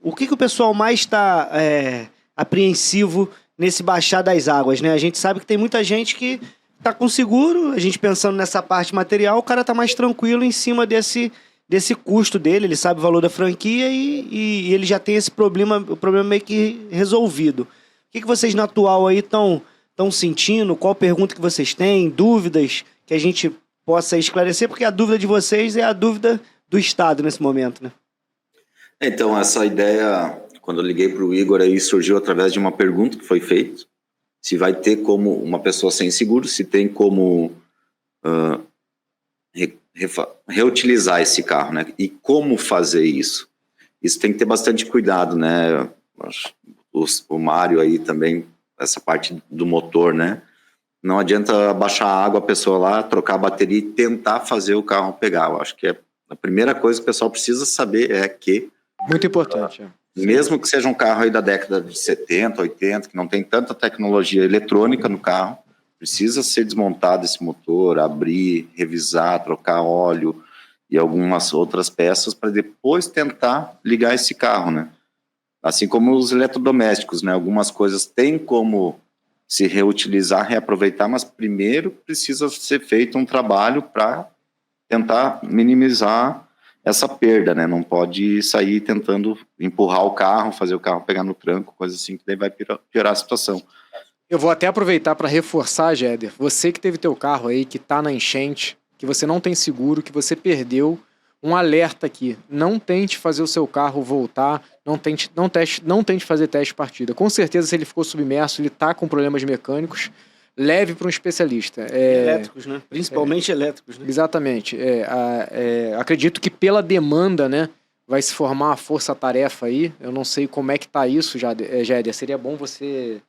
o que o pessoal mais está apreensivo nesse baixar das águas, né? A gente sabe que tem muita gente que está com seguro, a gente pensando nessa parte material, o cara está mais tranquilo em cima desse custo dele, ele sabe o valor da franquia e ele já tem esse problema, o problema meio que resolvido. O que vocês na atual aí estão sentindo? Qual pergunta que vocês têm? Dúvidas que a gente possa esclarecer? Porque a dúvida de vocês é a dúvida do Estado nesse momento, né? Então, essa ideia, quando eu liguei para o Igor, aí surgiu através de uma pergunta que foi feita. Se vai ter como uma pessoa sem seguro, se tem como reutilizar esse carro, né? E como fazer isso? Isso tem que ter bastante cuidado, né? o Mário aí também, essa parte do motor, né? Não adianta baixar a água, a pessoa lá, trocar a bateria e tentar fazer o carro pegar. Eu acho que a primeira coisa que o pessoal precisa saber é que... Muito importante. Mesmo que seja um carro aí da década de 70, 80, que não tem tanta tecnologia eletrônica no carro, precisa ser desmontado esse motor, abrir, revisar, trocar óleo e algumas outras peças para depois tentar ligar esse carro, né? Assim como os eletrodomésticos, né? Algumas coisas têm como se reutilizar, reaproveitar, mas primeiro precisa ser feito um trabalho para tentar minimizar essa perda, né? Não pode sair tentando empurrar o carro, fazer o carro pegar no tranco, coisa assim, que daí vai piorar a situação. Eu vou até aproveitar para reforçar, Jéder, você que teve teu carro aí, que tá na enchente, que você não tem seguro, que você perdeu, um alerta aqui. Não tente fazer o seu carro voltar, não tente fazer teste de partida. Com certeza, se ele ficou submerso, ele tá com problemas mecânicos, leve para um especialista. Elétricos, né? Principalmente elétricos, né? Exatamente. Acredito que pela demanda, né, vai se formar uma força-tarefa aí. Eu não sei como é que tá isso, Jéder. Seria bom você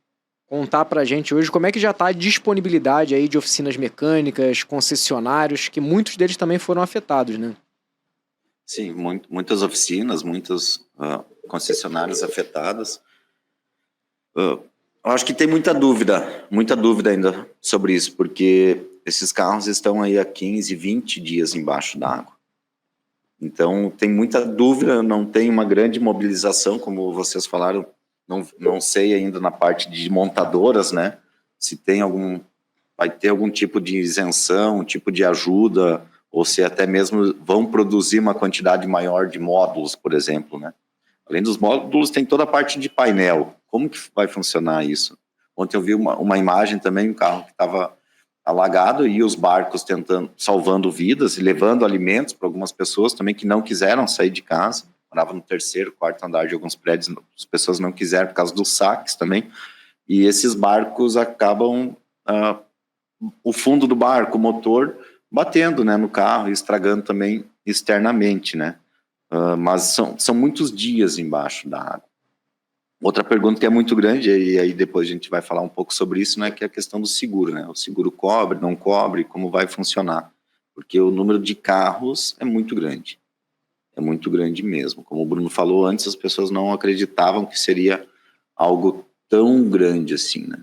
contar pra gente hoje como é que já tá a disponibilidade aí de oficinas mecânicas, concessionários, que muitos deles também foram afetados, né? Sim, muitas oficinas, muitas concessionárias afetadas. Eu acho que tem muita dúvida ainda sobre isso, porque esses carros estão aí há 15, 20 dias embaixo d'água. Então, tem muita dúvida, não tem uma grande mobilização, como vocês falaram, não sei ainda na parte de montadoras, né, se vai ter algum tipo de isenção, um tipo de ajuda, ou se até mesmo vão produzir uma quantidade maior de módulos, por exemplo, né. Além dos módulos, tem toda a parte de painel. Como que vai funcionar isso? Ontem eu vi uma imagem também, um carro que estava alagado e os barcos salvando vidas e levando alimentos para algumas pessoas também que não quiseram sair de casa. Morava no 3º, 4º andar de alguns prédios, as pessoas não quiseram por causa dos saques também. E esses barcos acabam, o fundo do barco, o motor, batendo, né, no carro e estragando também externamente, né? Mas são muitos dias embaixo da água. Outra pergunta que é muito grande, e aí depois a gente vai falar um pouco sobre isso, né, que é a questão do seguro, né? O seguro cobre, não cobre, como vai funcionar? Porque o número de carros é muito grande mesmo. Como o Bruno falou antes, as pessoas não acreditavam que seria algo tão grande assim, né?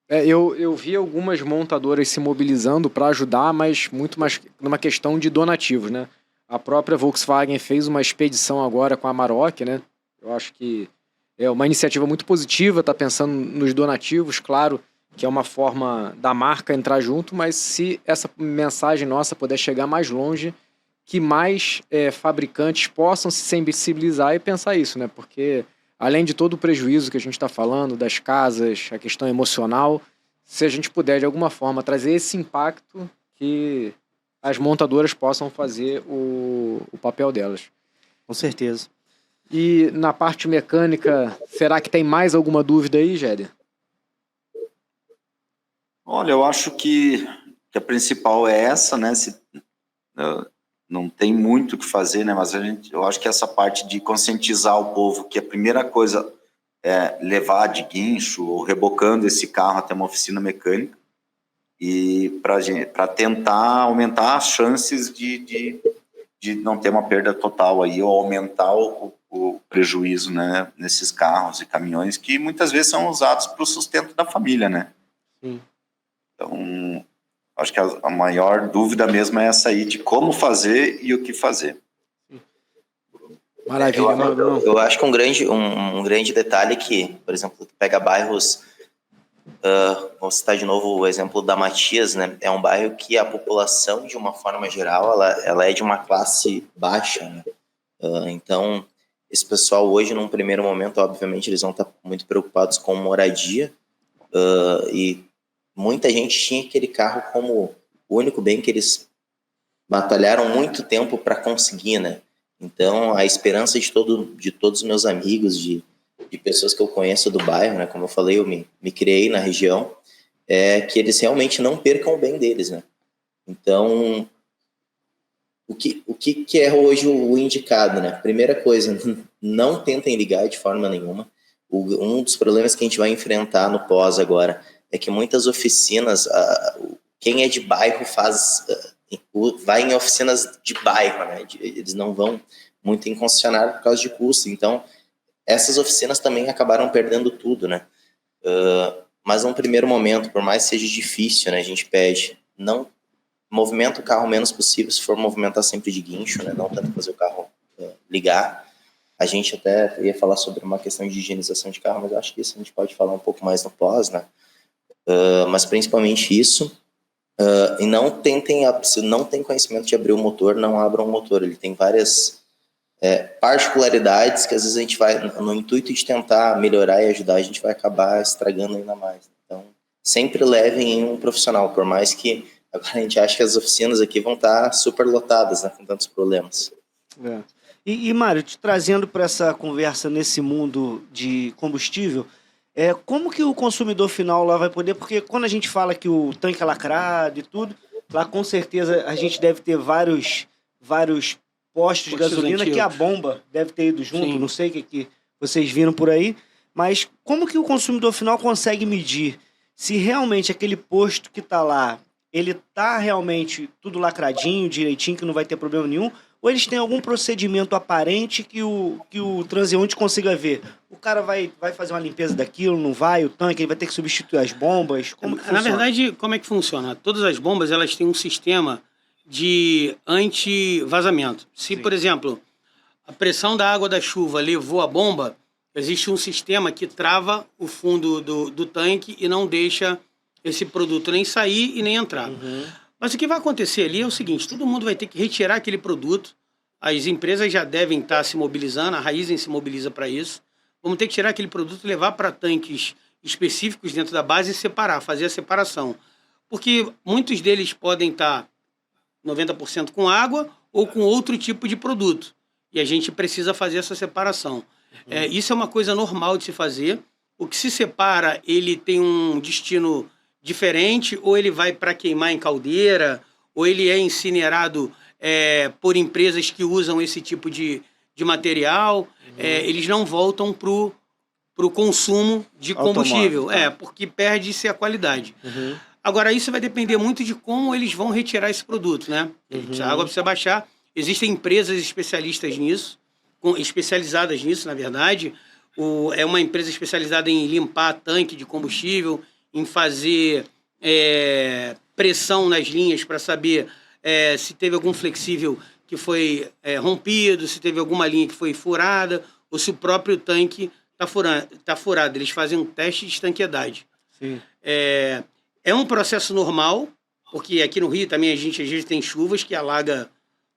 Eu vi algumas montadoras se mobilizando para ajudar, mas muito mais numa questão de donativos, né? A própria Volkswagen fez uma expedição agora com a Amarok, né? Eu acho que é uma iniciativa muito positiva, tá pensando nos donativos, claro, que é uma forma da marca entrar junto, mas se essa mensagem nossa puder chegar mais longe, que mais fabricantes possam se sensibilizar e pensar isso, né? Porque além de todo o prejuízo que a gente está falando, das casas, a questão emocional, se a gente puder de alguma forma trazer esse impacto, que as montadoras possam fazer o papel delas. Com certeza. E na parte mecânica, será que tem mais alguma dúvida aí, Jéder? Olha, eu acho que a principal é essa, né? Não tem muito o que fazer, né? Mas eu acho que essa parte de conscientizar o povo que a primeira coisa é levar de guincho ou rebocando esse carro até uma oficina mecânica e para tentar aumentar as chances de não ter uma perda total aí ou aumentar o prejuízo, né, nesses carros e caminhões que muitas vezes são usados para o sustento da família, né? Sim. Então, acho que a maior dúvida mesmo é essa aí de como fazer e o que fazer. Maravilha, eu acho que um grande detalhe é que, por exemplo, tu pega bairros, vou citar de novo o exemplo da Matias, né? É um bairro que a população, de uma forma geral, ela é de uma classe baixa, né? Então, esse pessoal hoje, num primeiro momento, obviamente, eles vão estar muito preocupados com moradia, e muita gente tinha aquele carro como o único bem que eles batalharam muito tempo para conseguir, né? Então, a esperança de todos os meus amigos, de pessoas que eu conheço do bairro, né? Como eu falei, eu me criei na região, é que eles realmente não percam o bem deles, né? Então, o que é hoje o indicado, né? Primeira coisa, não tentem ligar de forma nenhuma. Um dos problemas que a gente vai enfrentar no pós agora é que muitas oficinas, quem é de bairro vai em oficinas de bairro, né? Eles não vão muito em concessionário por causa de custo. Então, essas oficinas também acabaram perdendo tudo, né? Mas num primeiro momento, por mais que seja difícil, né? A gente pede, não movimenta o carro o menos possível, se for movimentar sempre de guincho, né? Não tanto fazer o carro ligar. A gente até ia falar sobre uma questão de higienização de carro, mas eu acho que isso a gente pode falar um pouco mais no pós, né? Mas principalmente isso. E não se não tem conhecimento de abrir o motor, não abram o motor. Ele tem várias particularidades que às vezes a gente vai, no intuito de tentar melhorar e ajudar, a gente vai acabar estragando ainda mais. Então, sempre levem em um profissional, por mais que agora a gente acha que as oficinas aqui vão estar super lotadas, né, com tantos problemas. E Mário, te trazendo para essa conversa nesse mundo de combustível, como que o consumidor final lá vai poder... Porque quando a gente fala que o tanque é lacrado e tudo, lá com certeza a gente deve ter vários postos de gasolina antigos, que a bomba deve ter ido junto. Sim. Não sei o que vocês viram por aí, mas como que o consumidor final consegue medir se realmente aquele posto que está lá, ele está realmente tudo lacradinho, direitinho, que não vai ter problema nenhum, ou eles têm algum procedimento aparente que o transeunte consiga ver? O cara vai fazer uma limpeza daquilo, não vai? O tanque, ele vai ter que substituir as bombas? Como que funciona? Na verdade, como é que funciona? Todas as bombas, elas têm um sistema de anti-vazamento. Se, por exemplo, a pressão da água da chuva levou a bomba, existe um sistema que trava o fundo do tanque e não deixa esse produto nem sair e nem entrar. Uhum. Mas o que vai acontecer ali é o seguinte, todo mundo vai ter que retirar aquele produto, as empresas já devem estar se mobilizando, a Raízen se mobiliza para isso, vamos ter que tirar aquele produto e levar para tanques específicos dentro da base e separar, fazer a separação. Porque muitos deles podem estar 90% com água ou com outro tipo de produto. E a gente precisa fazer essa separação. Isso é uma coisa normal de se fazer. O que se separa, ele tem um destino diferente, ou ele vai para queimar em caldeira, ou ele é incinerado por empresas que usam esse tipo de material. Eles não voltam para o consumo de combustível, porque perde-se a qualidade. Uhum. Agora, isso vai depender muito de como eles vão retirar esse produto, né? Uhum. Se a água precisa baixar, existem empresas especializadas nisso, na verdade. É uma empresa especializada em limpar tanque de combustível, em fazer pressão nas linhas para saber se teve algum flexível que foi rompido, se teve alguma linha que foi furada, ou se o próprio tanque está furado. Eles fazem um teste de estanqueidade. Sim. É um processo normal, porque aqui no Rio também a gente às vezes tem chuvas que alaga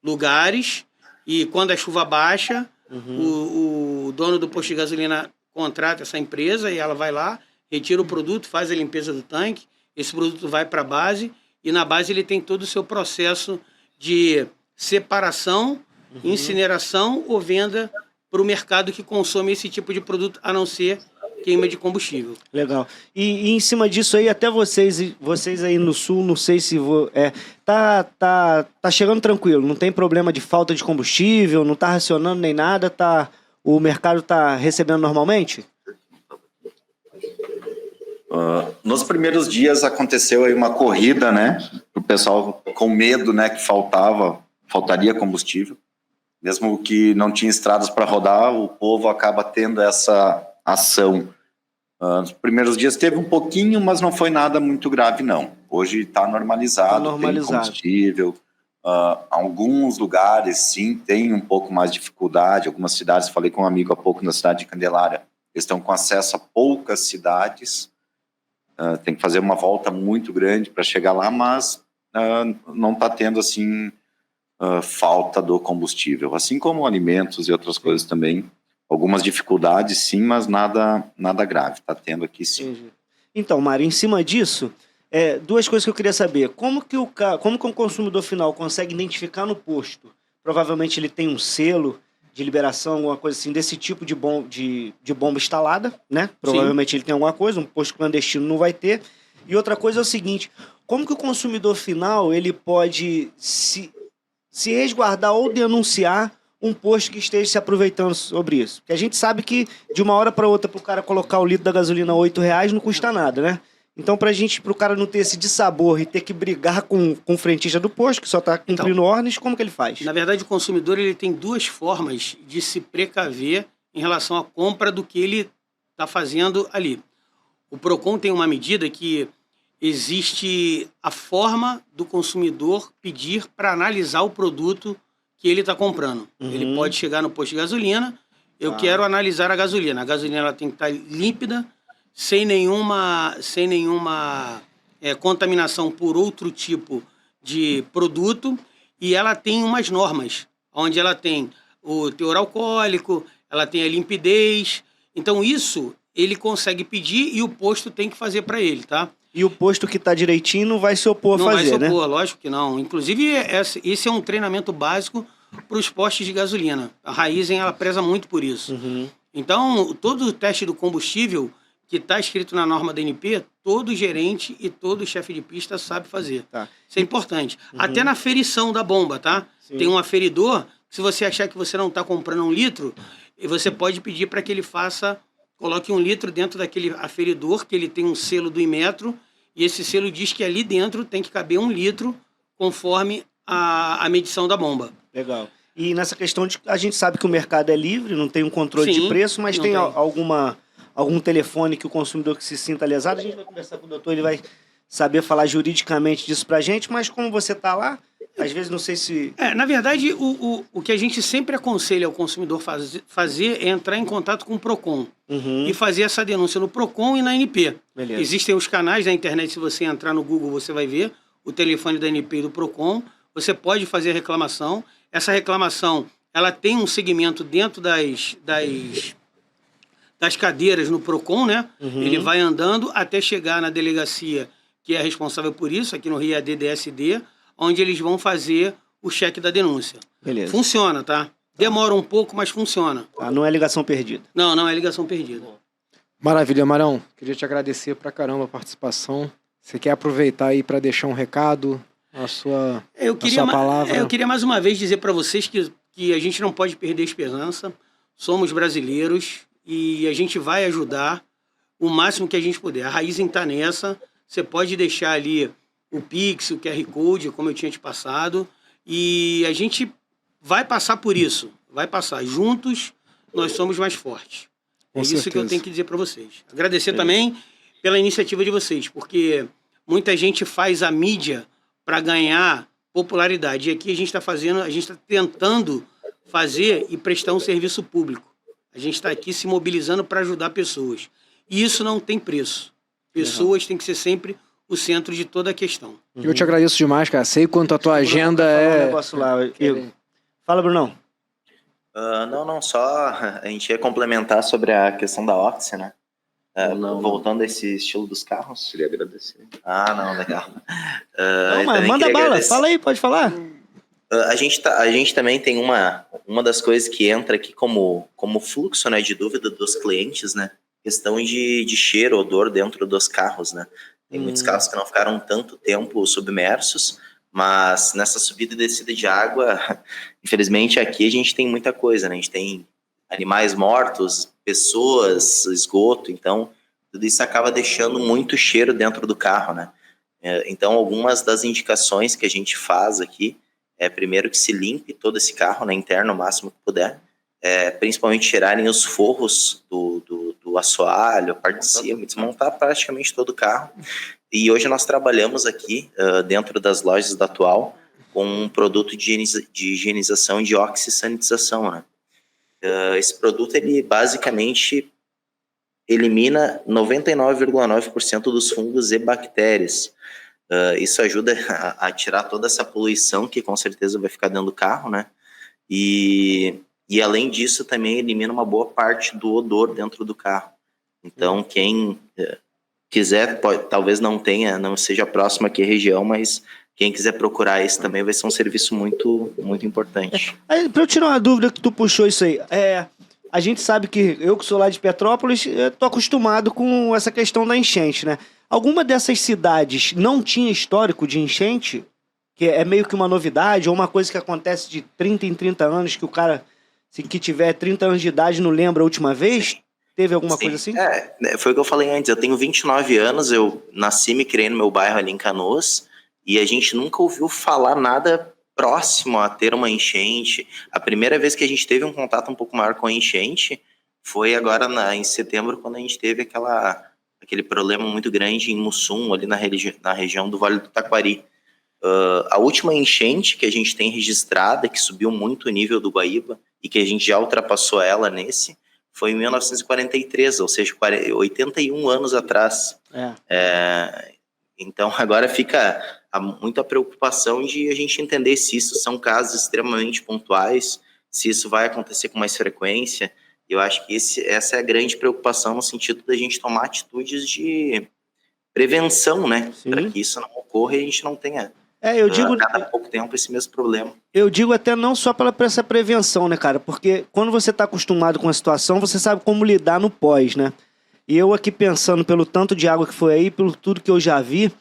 lugares, e quando a chuva baixa, o dono do posto de gasolina contrata essa empresa e ela vai lá, retira o produto, faz a limpeza do tanque, esse produto vai para a base, e na base ele tem todo o seu processo de separação, incineração ou venda para o mercado que consome esse tipo de produto, a não ser queima de combustível. Legal. E em cima disso aí, até vocês aí no sul, não sei se... tá chegando tranquilo, não tem problema de falta de combustível, não tá racionando nem nada, o mercado tá recebendo normalmente? Nos primeiros dias aconteceu aí uma corrida, né? O pessoal com medo, né? Que faltaria combustível. Mesmo que não tinha estradas para rodar, o povo acaba tendo essa ação. Nos primeiros dias teve um pouquinho, mas não foi nada muito grave, não. Hoje está normalizado, tem combustível. Alguns lugares, sim, tem um pouco mais de dificuldade. Algumas cidades, falei com um amigo há pouco na cidade de Candelária, eles estão com acesso a poucas cidades. Tem que fazer uma volta muito grande para chegar lá, mas não está tendo, assim, falta do combustível. Assim como alimentos e outras coisas também. Algumas dificuldades, sim, mas nada grave. Está tendo aqui, sim. Entendi. Então, Mário, em cima disso, duas coisas que eu queria saber. Como que o consumidor final consegue identificar no posto? Provavelmente ele tem um selo de liberação, alguma coisa assim, desse tipo de bomba instalada, né? Provavelmente ele tem alguma coisa, um posto clandestino não vai ter. E outra coisa é o seguinte, como que o consumidor final ele pode se resguardar ou denunciar um posto que esteja se aproveitando sobre isso. Porque a gente sabe que de uma hora para outra, para o cara colocar o litro da gasolina a R$8 não custa nada, né? Então, pro cara não ter esse dissabor e ter que brigar com o frentista do posto, que só está cumprindo ordens, como que ele faz? Na verdade, o consumidor ele tem duas formas de se precaver em relação à compra do que ele está fazendo ali. O PROCON tem uma medida que existe a forma do consumidor pedir para analisar o produto que ele está comprando. Ele pode chegar no posto de gasolina, eu quero analisar a gasolina. A gasolina ela tem que estar límpida, sem nenhuma contaminação por outro tipo de produto, e ela tem umas normas, onde ela tem o teor alcoólico, ela tem a limpidez. Então isso ele consegue pedir e o posto tem que fazer para ele, tá? E o posto que está direitinho não vai se opor a fazer, né? Não vai se opor, lógico que não. Inclusive, esse é um treinamento básico para os postos de gasolina. A Raízen, ela preza muito por isso. Então, todo o teste do combustível que está escrito na norma da ANP, todo gerente e todo chefe de pista sabe fazer. Tá. Isso é importante. Até na aferição da bomba, tá? Sim. Tem um aferidor, se você achar que você não está comprando 1 litro, você pode pedir para que ele coloque 1 litro dentro daquele aferidor, que ele tem um selo do Inmetro, e esse selo diz que ali dentro tem que caber 1 litro, conforme a medição da bomba. Legal. E nessa questão a gente sabe que o mercado é livre, não tem um controle Sim, de preço, mas não tem tem. algum telefone que o consumidor que se sinta lesado, a gente vai conversar com o doutor, ele vai saber falar juridicamente disso pra gente, mas como você tá lá, às vezes não sei se... Na verdade, o que a gente sempre aconselha ao consumidor fazer é entrar em contato com o PROCON e fazer essa denúncia no PROCON e na ANP. Beleza. Existem os canais na internet, se você entrar no Google, você vai ver o telefone da ANP e do PROCON. Você pode fazer a reclamação. Essa reclamação, ela tem um segmento dentro das cadeiras no PROCON, né? Ele vai andando até chegar na delegacia que é responsável por isso, aqui no Rio é a DDSD, onde eles vão fazer o cheque da denúncia. Beleza. Funciona, tá? Demora um pouco, mas funciona. Não é ligação perdida. Não é ligação perdida. Maravilha, Marão. Queria te agradecer pra caramba a participação. Você quer aproveitar aí para deixar um recado, a sua palavra? Eu queria mais uma vez dizer para vocês que a gente não pode perder a esperança. Somos brasileiros e a gente vai ajudar o máximo que a gente puder. A Raízen está nessa. Você pode deixar ali o Pix, o QR Code, como eu tinha te passado. E a gente vai passar por isso. Vai passar. Juntos, nós somos mais fortes. Com isso certeza. que eu tenho que dizer para vocês. Agradecer também pela iniciativa de vocês, porque muita gente faz a mídia para ganhar popularidade. E aqui a gente está tentando fazer e prestar um serviço público. A gente está aqui se mobilizando para ajudar pessoas. E isso não tem preço. Pessoas têm que ser sempre o centro de toda a questão. Eu te agradeço demais, cara. Sei quanto a tua agenda Um é... negócio lá. Fala, Brunão. Não, só a gente ia complementar sobre a questão da Oxy, né? Voltando a esse estilo dos carros. Queria agradecer. Não, legal. Não, mas manda bala. Agradecer. Fala aí, pode falar. A gente também tem uma das coisas que entra aqui como fluxo, né, de dúvida dos clientes, né? Questão de cheiro, odor dentro dos carros, né? Tem muitos carros que não ficaram tanto tempo submersos, mas nessa subida e descida de água, infelizmente aqui a gente tem muita coisa, né? A gente tem animais mortos, pessoas, esgoto, então tudo isso acaba deixando muito cheiro dentro do carro, né? Então algumas das indicações que a gente faz aqui é primeiro que se limpe todo esse carro, né, interno, o máximo que puder, principalmente tirarem os forros do assoalho, a parte de cima, desmontar praticamente todo o carro. E hoje nós trabalhamos aqui, dentro das lojas da Atual, com um produto de higienização e de oxisanitização, né? Esse produto, ele basicamente elimina 99,9% dos fungos e bactérias. Isso ajuda a tirar toda essa poluição que com certeza vai ficar dentro do carro, né? E além disso também elimina uma boa parte do odor dentro do carro. Então quem quiser, talvez não seja próximo aqui à região, mas quem quiser procurar esse também vai ser um serviço muito, muito importante. Para eu tirar uma dúvida que tu puxou isso aí, a gente sabe que eu que sou lá de Petrópolis, tô acostumado com essa questão da enchente, né? Alguma dessas cidades não tinha histórico de enchente que é meio que uma novidade, ou uma coisa que acontece de 30 em 30 anos, que o cara, se que tiver 30 anos de idade, não lembra a última vez? Teve alguma Sim. coisa assim? Foi o que eu falei antes, eu tenho 29 anos, eu nasci e me criei no meu bairro ali em Canoas, e a gente nunca ouviu falar nada próximo a ter uma enchente. A primeira vez que a gente teve um contato um pouco maior com a enchente foi agora em setembro, quando a gente teve aquele problema muito grande em Mussum, ali na região do Vale do Taquari. A última enchente que a gente tem registrada, que subiu muito o nível do Guaíba, e que a gente já ultrapassou ela foi em 1943, ou seja, 81 anos atrás. Então agora fica muita preocupação de a gente entender se isso são casos extremamente pontuais, se isso vai acontecer com mais frequência. Eu acho que essa é a grande preocupação, no sentido da gente tomar atitudes de prevenção, né? Para que isso não ocorra e a gente não tenha eu digo, a cada pouco tempo esse mesmo problema. Eu digo até não só para essa prevenção, né, cara? Porque quando você está acostumado com a situação, você sabe como lidar no pós, né? E eu aqui pensando pelo tanto de água que foi aí, pelo tudo que eu já vi,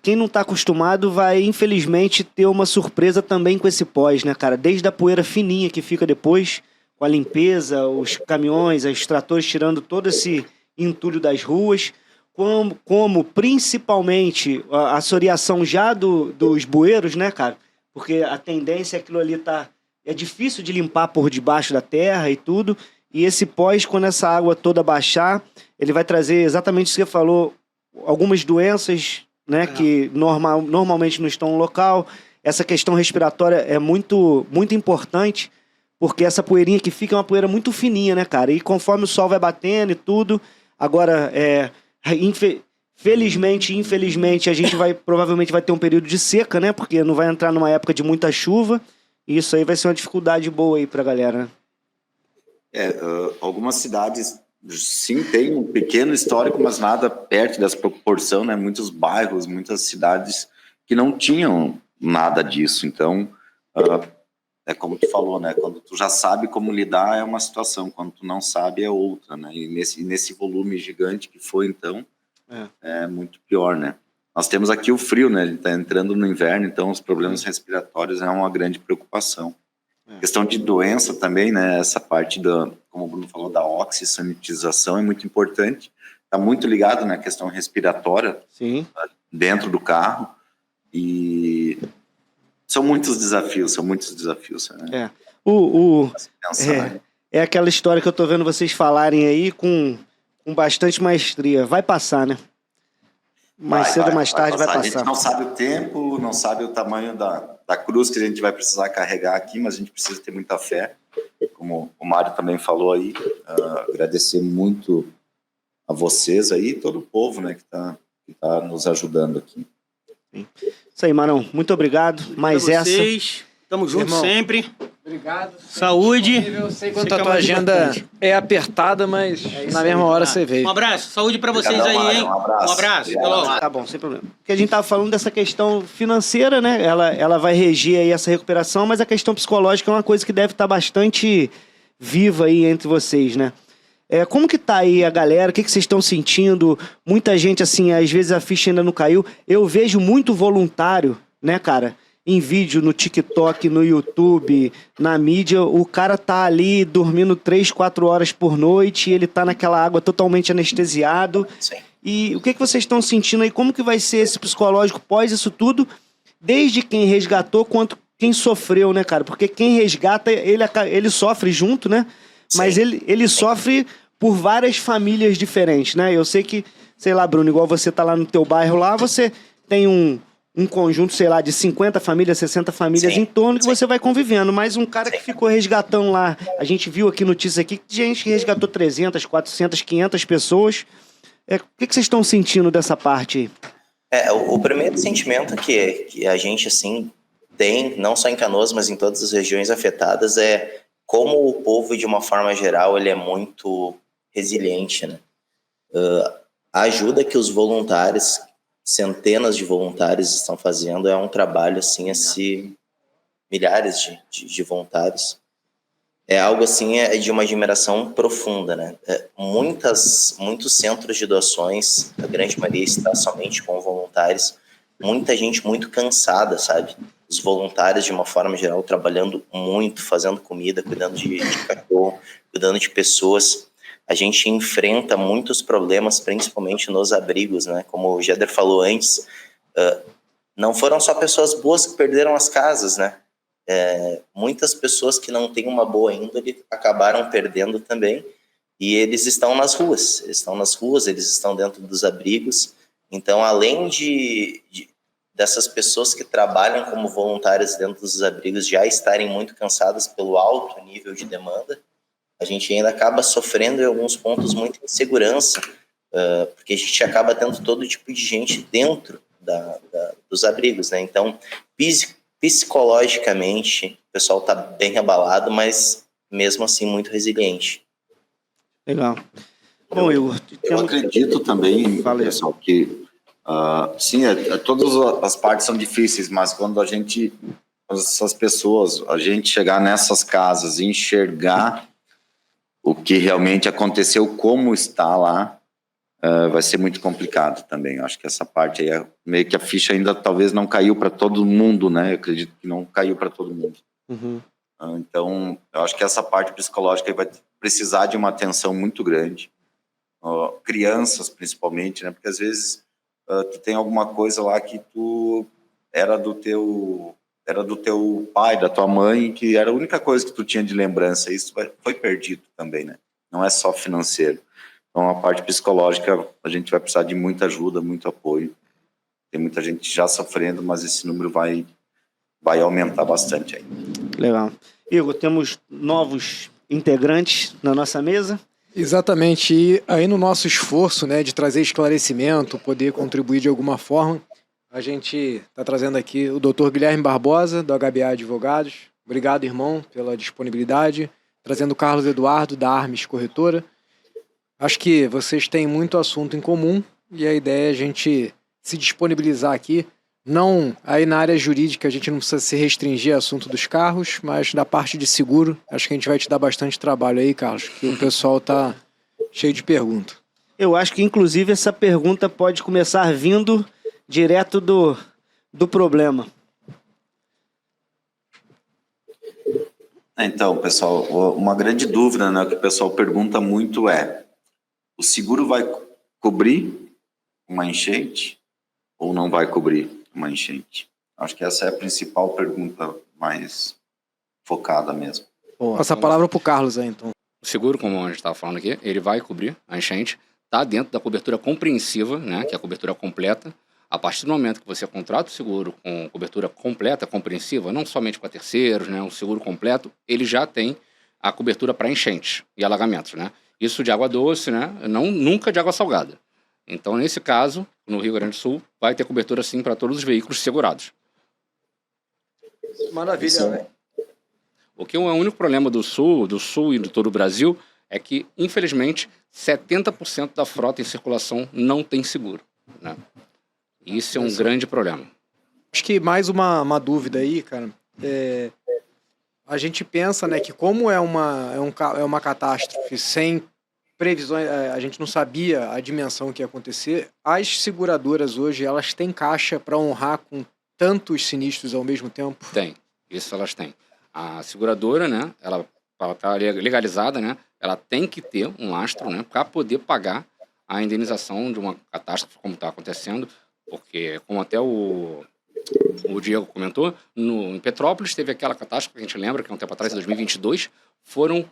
quem não está acostumado vai, infelizmente, ter uma surpresa também com esse pós, né, cara? Desde a poeira fininha que fica depois, com a limpeza, os caminhões, os tratores tirando todo esse entulho das ruas, como principalmente a assoreação já dos bueiros, né, cara? Porque a tendência é aquilo ali é difícil de limpar por debaixo da terra e tudo, e esse pós, quando essa água toda baixar, ele vai trazer exatamente isso que você falou, algumas doenças, né, que normalmente não estão no local. Essa questão respiratória é muito, muito importante, porque essa poeirinha que fica é uma poeira muito fininha, né, cara? E conforme o sol vai batendo e tudo, agora, felizmente, infelizmente, a gente provavelmente vai ter um período de seca, né? Porque não vai entrar numa época de muita chuva, e isso aí vai ser uma dificuldade boa aí pra galera, né? Algumas cidades, sim, têm um pequeno histórico, mas nada perto dessa proporção, né? Muitos bairros, muitas cidades que não tinham nada disso. Então, é como tu falou, né? Quando tu já sabe como lidar, é uma situação. Quando tu não sabe, é outra, né? E nesse volume gigante que foi, então, é muito pior, né? Nós temos aqui o frio, né? Ele está entrando no inverno, então os problemas respiratórios é uma grande preocupação. Questão de doença também, né? Essa parte como o Bruno falou, da oxissanitização é muito importante. Está muito ligado na questão respiratória. Sim. Dentro do carro. E são muitos desafios, né? É aquela história que eu tô vendo vocês falarem aí com bastante maestria. Vai passar, né? Mais cedo ou mais tarde vai passar. A gente não sabe o tempo, não sabe o tamanho da cruz que a gente vai precisar carregar aqui, mas a gente precisa ter muita fé. Como o Mário também falou aí, agradecer muito a vocês aí, todo o povo, né, que tá nos ajudando aqui. Sim. Isso aí, Marão. Muito obrigado. Mais essa. Tamo junto, irmão, sempre. Obrigado. Saúde. Eu sei quanto a tua agenda é apertada, mas na mesma hora você veio. Um abraço. Saúde pra vocês aí, hein? Um abraço. Até logo. Tá bom, sem problema. Porque a gente tava falando dessa questão financeira, né? Ela vai reger aí essa recuperação, mas a questão psicológica é uma coisa que deve estar bastante viva aí entre vocês, né? Como que tá aí a galera? O que vocês estão sentindo? Muita gente, assim, às vezes a ficha ainda não caiu. Eu vejo muito voluntário, né, cara? Em vídeo, no TikTok, no YouTube, na mídia, o cara tá ali dormindo 3, 4 horas por noite e ele tá naquela água totalmente anestesiado. Sim. E o que vocês estão sentindo aí? Como que vai ser esse psicológico pós isso tudo? Desde quem resgatou quanto quem sofreu, né, cara? Porque quem resgata, ele sofre junto, né? Sim. Mas ele sofre por várias famílias diferentes, né? Eu sei que, sei lá, Bruno, igual você tá lá no teu bairro lá, você tem um conjunto, sei lá, de 50 famílias, 60 famílias em torno que você vai convivendo. Mas um cara que ficou resgatando lá, a gente viu aqui notícias aqui, gente que resgatou 300, 400, 500 pessoas. O que vocês estão sentindo dessa parte aí? O primeiro sentimento que a gente, assim, tem, não só em Canoas, mas em todas as regiões afetadas, é como o povo, de uma forma geral, ele é muito resiliente, né? A ajuda que os voluntários, centenas de voluntários estão fazendo, é um trabalho, assim, milhares de voluntários. É algo, assim, de uma admiração profunda, né? Muitos centros de doações, a grande maioria está somente com voluntários, muita gente muito cansada, sabe? Os voluntários, de uma forma geral, trabalhando muito, fazendo comida, cuidando de cachorro, cuidando de pessoas. A gente enfrenta muitos problemas, principalmente nos abrigos, né? Como o Jeder falou antes, não foram só pessoas boas que perderam as casas, né? Muitas pessoas que não têm uma boa índole acabaram perdendo também, e eles estão nas ruas, eles estão dentro dos abrigos. Então, além dessas pessoas que trabalham como voluntárias dentro dos abrigos já estarem muito cansadas pelo alto nível de demanda, a gente ainda acaba sofrendo em alguns pontos muita insegurança, porque a gente acaba tendo todo tipo de gente dentro dos abrigos, né? Então, psicologicamente, o pessoal está bem abalado, mas mesmo assim muito resiliente. Legal. Bom, Igor, Eu acredito também, pessoal, que sim, todas as partes são difíceis, mas quando essas pessoas, a gente chegar nessas casas e enxergar o que realmente aconteceu, como está lá, vai ser muito complicado também. Eu acho que essa parte aí, meio que a ficha ainda talvez não caiu para todo mundo, né? Eu acredito que não caiu para todo mundo. Uhum. Então, eu acho que essa parte psicológica aí vai precisar de uma atenção muito grande. Crianças, principalmente, né? Porque às vezes tu tem alguma coisa lá que tu era do teu pai, da tua mãe, que era a única coisa que tu tinha de lembrança. Isso foi perdido também, né? Não é só financeiro. Então, a parte psicológica, a gente vai precisar de muita ajuda, muito apoio. Tem muita gente já sofrendo, mas esse número vai aumentar bastante aí. Legal. Igor, temos novos integrantes na nossa mesa. Exatamente. E aí no nosso esforço, né, de trazer esclarecimento, poder contribuir de alguma forma, a gente está trazendo aqui o Dr. Guilherme Barbosa, do HBA Advogados. Obrigado, irmão, pela disponibilidade. Trazendo o Carlos Eduardo, da Armes Corretora. Acho que vocês têm muito assunto em comum e a ideia é a gente se disponibilizar aqui. Não, aí na área jurídica a gente não precisa se restringir ao assunto dos carros, mas da parte de seguro, acho que a gente vai te dar bastante trabalho aí, Carlos, que o pessoal tá cheio de perguntas. Eu acho que, inclusive, essa pergunta pode começar vindo direto do problema. Então, pessoal, uma grande dúvida, né, que o pessoal pergunta muito o seguro vai cobrir uma enchente ou não vai cobrir uma enchente? Acho que essa é a principal pergunta mais focada mesmo. Passa a palavra para o Carlos aí, então. O seguro, como a gente estava falando aqui, ele vai cobrir a enchente, está dentro da cobertura compreensiva, né, que é a cobertura completa. A partir do momento que você contrata o seguro com cobertura completa, compreensiva, não somente para terceiros, né, um seguro completo, ele já tem a cobertura para enchentes e alagamentos, né? Isso de água doce, né? Nunca de água salgada. Então, nesse caso, no Rio Grande do Sul, vai ter cobertura sim para todos os veículos segurados. Maravilha, né? O que é o único problema do Sul e de todo o Brasil é que, infelizmente, 70% da frota em circulação não tem seguro, né? Isso é um grande problema. Acho que mais uma dúvida aí, cara. A gente pensa, né, que como é uma catástrofe sem previsões, a gente não sabia a dimensão que ia acontecer, as seguradoras hoje, elas têm caixa para honrar com tantos sinistros ao mesmo tempo? Tem, isso elas têm. A seguradora, né, ela está legalizada, né, ela tem que ter um lastro, né, para poder pagar a indenização de uma catástrofe como está acontecendo, porque, como até o Diego comentou, em Petrópolis teve aquela catástrofe que a gente lembra, que há um tempo atrás, em 2022, foram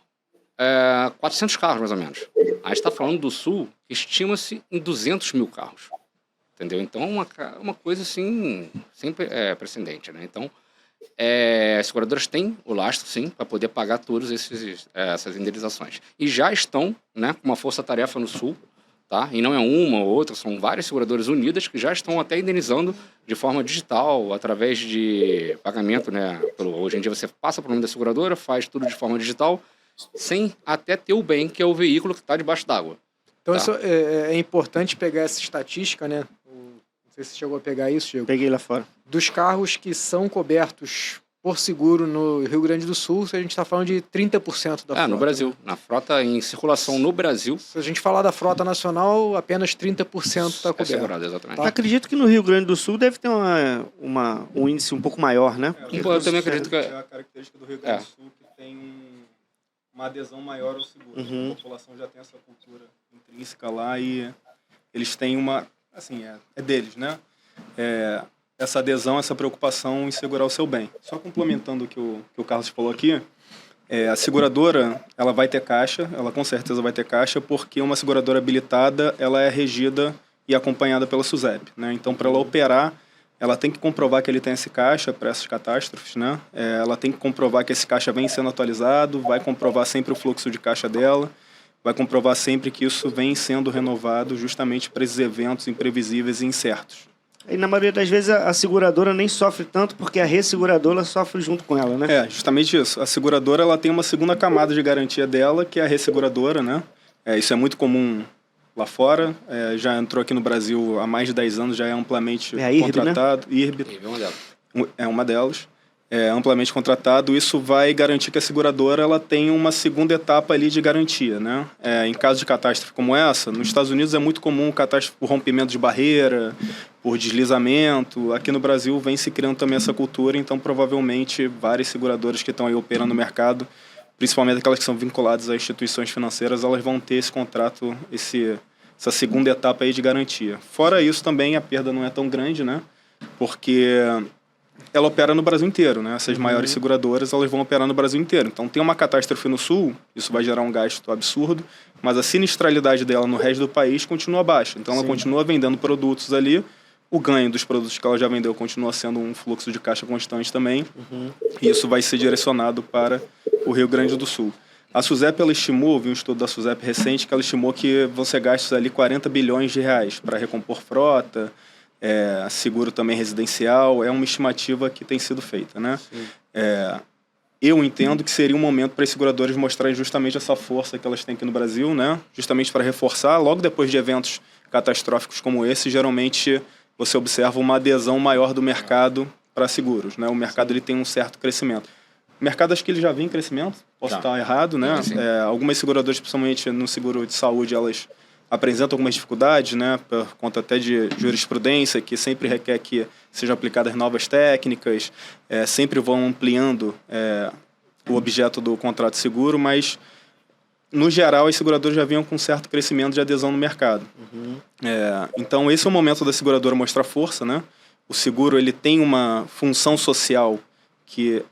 400 carros, mais ou menos. A gente está falando do Sul, que estima-se em 200 mil carros. Entendeu? Então, uma coisa assim, sem precedente, né? Então, as seguradoras têm o lastro, sim, para poder pagar todas essas indenizações. E já estão, né, com uma força-tarefa no Sul, tá? E não é uma ou outra, são várias seguradoras unidas que já estão até indenizando de forma digital, através de pagamento, né? Hoje em dia você passa por nome da seguradora, faz tudo de forma digital, sem até ter o bem, que é o veículo que está debaixo d'água. Então, tá? Isso é importante pegar essa estatística, né? Não sei se você chegou a pegar isso, Diego. Peguei lá fora. Dos carros que são cobertos por seguro no Rio Grande do Sul, a gente está falando de 30% da frota. No Brasil. Na frota em circulação no Brasil. Se a gente falar da frota nacional, apenas 30% está É coberto. segurado, exatamente. Acredito que no Rio Grande do Sul deve ter um índice um pouco maior, né? Eu também acredito que é a característica do Rio Grande do Sul, que tem uma adesão maior ao seguro. A população já tem essa cultura intrínseca lá e eles têm uma... Assim, é deles, né? Essa adesão, essa preocupação em segurar o seu bem. Só complementando o que o Carlos falou aqui, a seguradora, ela vai ter caixa, ela com certeza vai ter caixa, porque uma seguradora habilitada, ela é regida e acompanhada pela SUSEP, né? Então, para ela operar, ela tem que comprovar que ele tem esse caixa para essas catástrofes, né? Ela tem que comprovar que esse caixa vem sendo atualizado, vai comprovar sempre o fluxo de caixa dela, vai comprovar sempre que isso vem sendo renovado justamente para esses eventos imprevisíveis e incertos. E na maioria das vezes a seguradora nem sofre tanto porque a resseguradora sofre junto com ela, né? Justamente isso. A seguradora ela tem uma segunda camada de garantia dela, que é a resseguradora, né? Isso é muito comum lá fora. Já entrou aqui no Brasil há mais de 10 anos, já é amplamente a IRB, contratado. né? IRB é uma delas. é uma delas. É amplamente contratado. Isso vai garantir que a seguradora ela tem uma segunda etapa ali de garantia, né? Em caso de catástrofe como essa, nos Estados Unidos é muito comum catástrofe por rompimento de barreira, por deslizamento. Aqui no Brasil vem se criando também essa cultura, então provavelmente várias seguradoras que estão aí operando no mercado, principalmente aquelas que são vinculadas a instituições financeiras, elas vão ter esse contrato, essa segunda etapa aí de garantia. Fora isso também a perda não é tão grande, né? Porque ela opera no Brasil inteiro, né? Essas maiores seguradoras, elas vão operar no Brasil inteiro. Então, tem uma catástrofe no Sul, isso vai gerar um gasto absurdo, mas a sinistralidade dela no resto do país continua baixa. Então, ela continua vendendo produtos ali, o ganho dos produtos que ela já vendeu continua sendo um fluxo de caixa constante também, e isso vai ser direcionado para o Rio Grande do Sul. A SUSEP, ela estimou, vi um estudo da SUSEP recente, que ela estimou que vão ser gastos ali 40 bilhões de reais para recompor frota, seguro também residencial, é uma estimativa que tem sido feita, né? Eu entendo que seria um momento para as seguradoras mostrarem justamente essa força que elas têm aqui no Brasil, né? Justamente para reforçar, logo depois de eventos catastróficos como esse, geralmente você observa uma adesão maior do mercado para seguros, né? O mercado ele tem um certo crescimento. O mercado acho que ele já vem em crescimento, posso estar errado, né? Algumas seguradoras, principalmente no seguro de saúde, elas apresentam algumas dificuldades, né, por conta até de jurisprudência, que sempre requer que sejam aplicadas novas técnicas, sempre vão ampliando o objeto do contrato de seguro, mas, no geral, as seguradoras já vinham com um certo crescimento de adesão no mercado. Então, esse é o momento da seguradora mostrar força, né? O seguro ele tem uma função social que,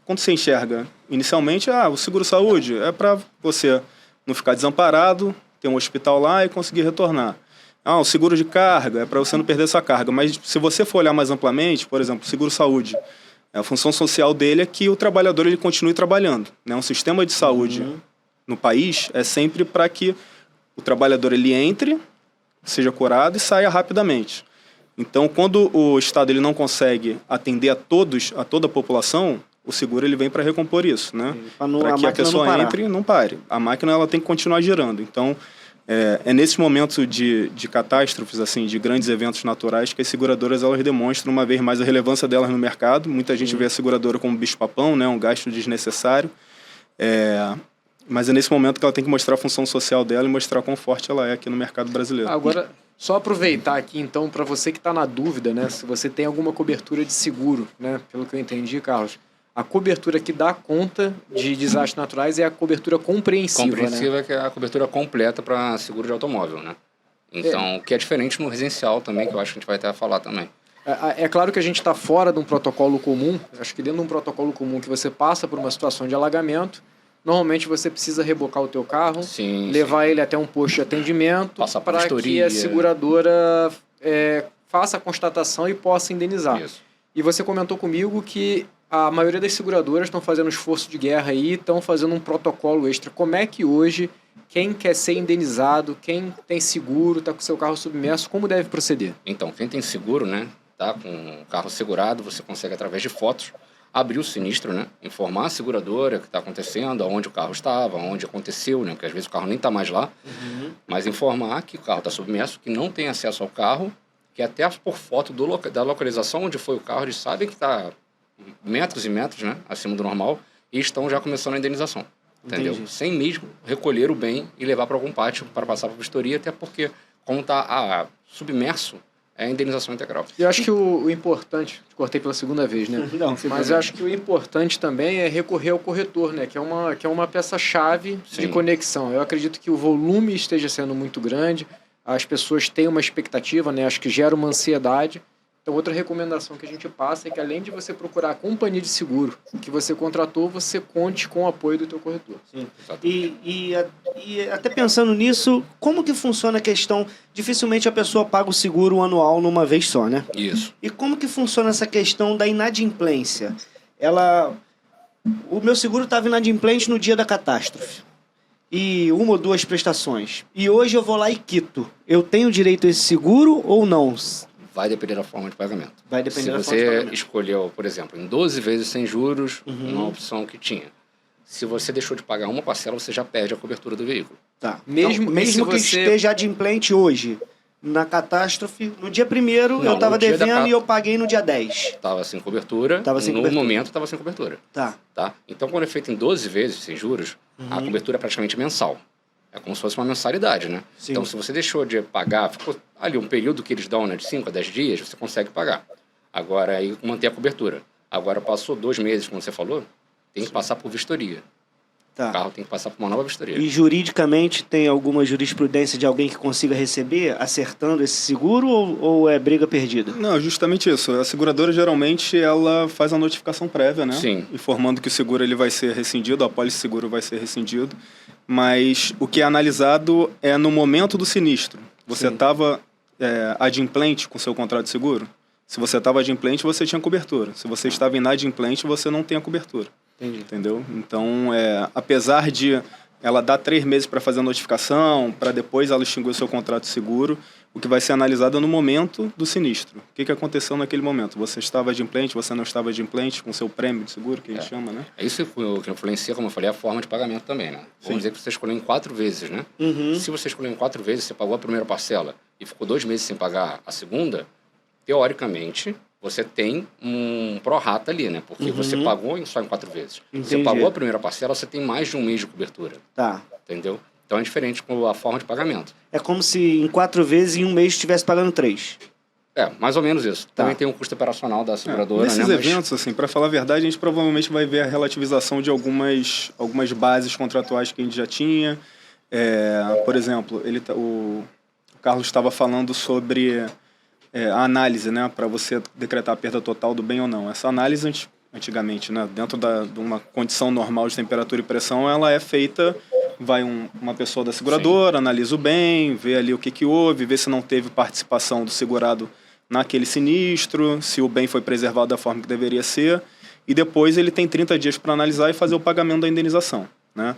quando você enxerga inicialmente, o seguro-saúde é para você não ficar desamparado, ter um hospital lá e conseguir retornar. O seguro de carga é para você não perder sua carga. Mas se você for olhar mais amplamente, por exemplo, o seguro-saúde, a função social dele é que o trabalhador ele continue trabalhando, né? Um sistema de saúde no país é sempre para que o trabalhador ele entre, seja curado e saia rapidamente. Então, quando o Estado ele não consegue atender a toda a população, o seguro ele vem para recompor isso, né? Para que a pessoa entre e não pare. A máquina ela tem que continuar girando. Então, nesse momento de catástrofes, assim, de grandes eventos naturais, que as seguradoras elas demonstram uma vez mais a relevância delas no mercado. Muita gente vê a seguradora como bicho-papão, né? Um gasto desnecessário. Mas é nesse momento que ela tem que mostrar a função social dela e mostrar quão forte ela é aqui no mercado brasileiro. Agora, só aproveitar aqui, então, para você que está na dúvida, né? Se você tem alguma cobertura de seguro, né? Pelo que eu entendi, Carlos, a cobertura que dá conta de desastres naturais é a cobertura compreensiva, Compreensiva, né? Que é a cobertura completa para seguro de automóvel, né? Então, o que é diferente no residencial também, que eu acho que a gente vai até a falar também. É claro que a gente está fora de um protocolo comum. Acho que dentro de um protocolo comum que você passa por uma situação de alagamento, normalmente você precisa rebocar o teu carro, levar ele até um posto de atendimento para que a seguradora faça a constatação e possa indenizar. Isso. E você comentou comigo que a maioria das seguradoras estão fazendo um esforço de guerra aí, estão fazendo um protocolo extra. Como é que hoje, quem quer ser indenizado, quem tem seguro, está com seu carro submerso, como deve proceder? Então, quem tem seguro, né, tá com o carro segurado, você consegue, através de fotos, abrir o sinistro, né, informar a seguradora o que está acontecendo, aonde o carro estava, aonde aconteceu, né, porque às vezes o carro nem está mais lá, mas informar que o carro está submerso, que não tem acesso ao carro, que até por foto da localização onde foi o carro, eles sabem que está metros e metros, né, acima do normal, e estão já começando a indenização. Entendeu? Entendi. Sem mesmo recolher o bem e levar para algum pátio para passar para vistoria, até porque, como está submerso, é a indenização integral. Eu acho que o importante, te cortei pela segunda vez, né? Não, sem Mas problema. eu acho que o importante também é recorrer ao corretor, né? Que é uma peça-chave de Sim. conexão. Eu acredito que o volume esteja sendo muito grande, as pessoas têm uma expectativa, né? Acho que gera uma ansiedade. Então, outra recomendação que a gente passa é que, além de você procurar a companhia de seguro que você contratou, você conte com o apoio do teu corretor. E até pensando nisso, como que funciona a questão? Dificilmente a pessoa paga o seguro anual numa vez só, né? Isso. E como que funciona essa questão da inadimplência? O meu seguro estava inadimplente no dia da catástrofe. E uma ou duas prestações. E hoje eu vou lá e quito. Eu tenho direito a esse seguro ou não? Vai depender da forma de pagamento. Vai depender Se da forma de você pagamento. escolheu, por exemplo, em 12 vezes sem juros, uma opção que tinha. Se você deixou de pagar uma parcela, você já perde a cobertura do veículo. Tá. Mesmo- Então, mesmo se que você- esteja adimplente hoje, na catástrofe, no dia 1º eu Não, estava no dia da devendo e eu paguei no dia 10. Estava sem cobertura, Tava sem no cobertura. momento estava sem cobertura. Tá. Tá? Então, quando é feito em 12 vezes sem juros, a cobertura é praticamente mensal. É como se fosse uma mensalidade, né? Sim. Então, se você deixou de pagar, ficou ali um período que eles dão, né, de 5 a 10 dias, você consegue pagar. Agora, aí manter a cobertura. Agora, passou 2 meses, como você falou, tem que passar por vistoria. O Tá. carro tem que passar por uma nova vistoria. E juridicamente tem alguma jurisprudência de alguém que consiga receber acertando esse seguro ou é briga perdida? Não, justamente isso. A seguradora, geralmente, ela faz a notificação prévia, né? Sim. Informando que o seguro ele vai ser rescindido, a apólice seguro vai ser rescindido. Mas o que é analisado é no momento do sinistro. Você estava adimplente com seu contrato de seguro? Se você estava adimplente, você tinha cobertura. Se você estava inadimplente, você não tem a cobertura. Entendi. Entendeu? Então, apesar de ela dar 3 meses para fazer a notificação, para depois ela extinguir o seu contrato de seguro, o que vai ser analisado é no momento do sinistro. O que aconteceu naquele momento? Você estava adimplente, você não estava adimplente com seu prêmio de seguro, que a gente chama, né? É isso que influencia, como eu falei, a forma de pagamento também, né? Vamos dizer que você escolheu em 4 vezes, né? Se você escolheu em 4 vezes, você pagou a primeira parcela e ficou 2 meses sem pagar a segunda, teoricamente, você tem um prorata ali, né? Porque você pagou só em 4 vezes. Você Entendi. pagou a primeira parcela, você tem mais de 1 mês de cobertura, Tá. entendeu? Então é diferente com a forma de pagamento. É como se em 4 vezes em um mês estivesse pagando 3. É, mais ou menos isso. Tá. Também tem um custo operacional da seguradora, Nesses né? Mas- eventos, assim, para falar a verdade, a gente provavelmente vai ver a relativização de algumas bases contratuais que a gente já tinha. Por exemplo, o Carlos estava falando sobre a análise, né, para você decretar a perda total do bem ou não. Essa análise, antigamente, né, dentro de uma condição normal de temperatura e pressão, ela é feita, vai uma pessoa da seguradora, analisa o bem, vê ali o que houve, vê se não teve participação do segurado naquele sinistro, se o bem foi preservado da forma que deveria ser, e depois ele tem 30 dias para analisar e fazer o pagamento da indenização, né?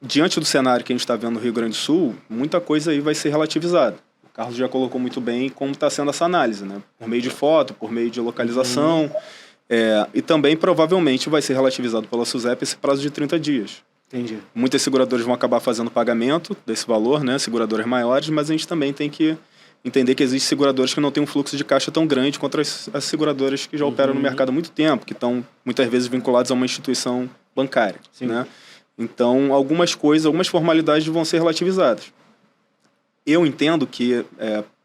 Diante do cenário que a gente está vendo no Rio Grande do Sul, muita coisa aí vai ser relativizada. O Carlos já colocou muito bem como está sendo essa análise, né? Por meio de foto, por meio de localização, e também provavelmente vai ser relativizado pela SUSEP esse prazo de 30 dias. Entendi. Muitas seguradoras vão acabar fazendo pagamento desse valor, né? Seguradoras maiores, mas a gente também tem que entender que existem seguradoras que não têm um fluxo de caixa tão grande quanto as seguradoras que já operam no mercado há muito tempo, que estão muitas vezes vinculadas a uma instituição bancária, né? Então, algumas formalidades vão ser relativizadas. Eu entendo que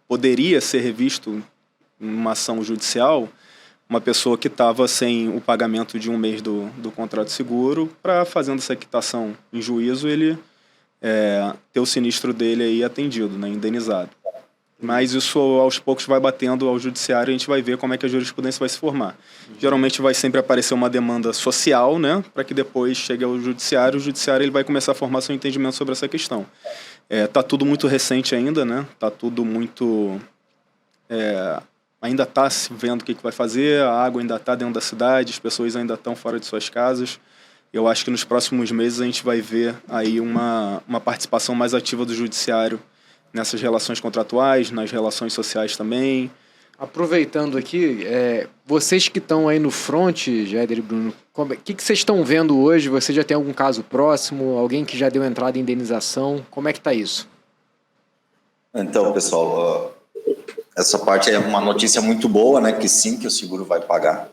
poderia ser revisto em uma ação judicial uma pessoa que estava sem o pagamento de 1 mês do contrato de seguro, para, fazendo essa quitação em juízo, ele ter o sinistro dele aí atendido, né, indenizado. Mas isso aos poucos vai batendo ao judiciário e a gente vai ver como é que a jurisprudência vai se formar. Geralmente vai sempre aparecer uma demanda social, né, para que depois chegue ao judiciário. O judiciário ele vai começar a formar seu entendimento sobre essa questão. Tá tudo muito recente ainda, né? Tá tudo muito... ainda está se vendo o que vai fazer, a água ainda está dentro da cidade, as pessoas ainda estão fora de suas casas. Eu acho que nos próximos meses a gente vai ver aí uma participação mais ativa do judiciário nessas relações contratuais, nas relações sociais também. Aproveitando aqui, vocês que estão aí no front, Jéder e Bruno, o que vocês estão vendo hoje? Você já tem algum caso próximo? Alguém que já deu entrada em indenização? Como é que está isso? Então, pessoal, essa parte é uma notícia muito boa, né? Que sim, que o seguro vai pagar.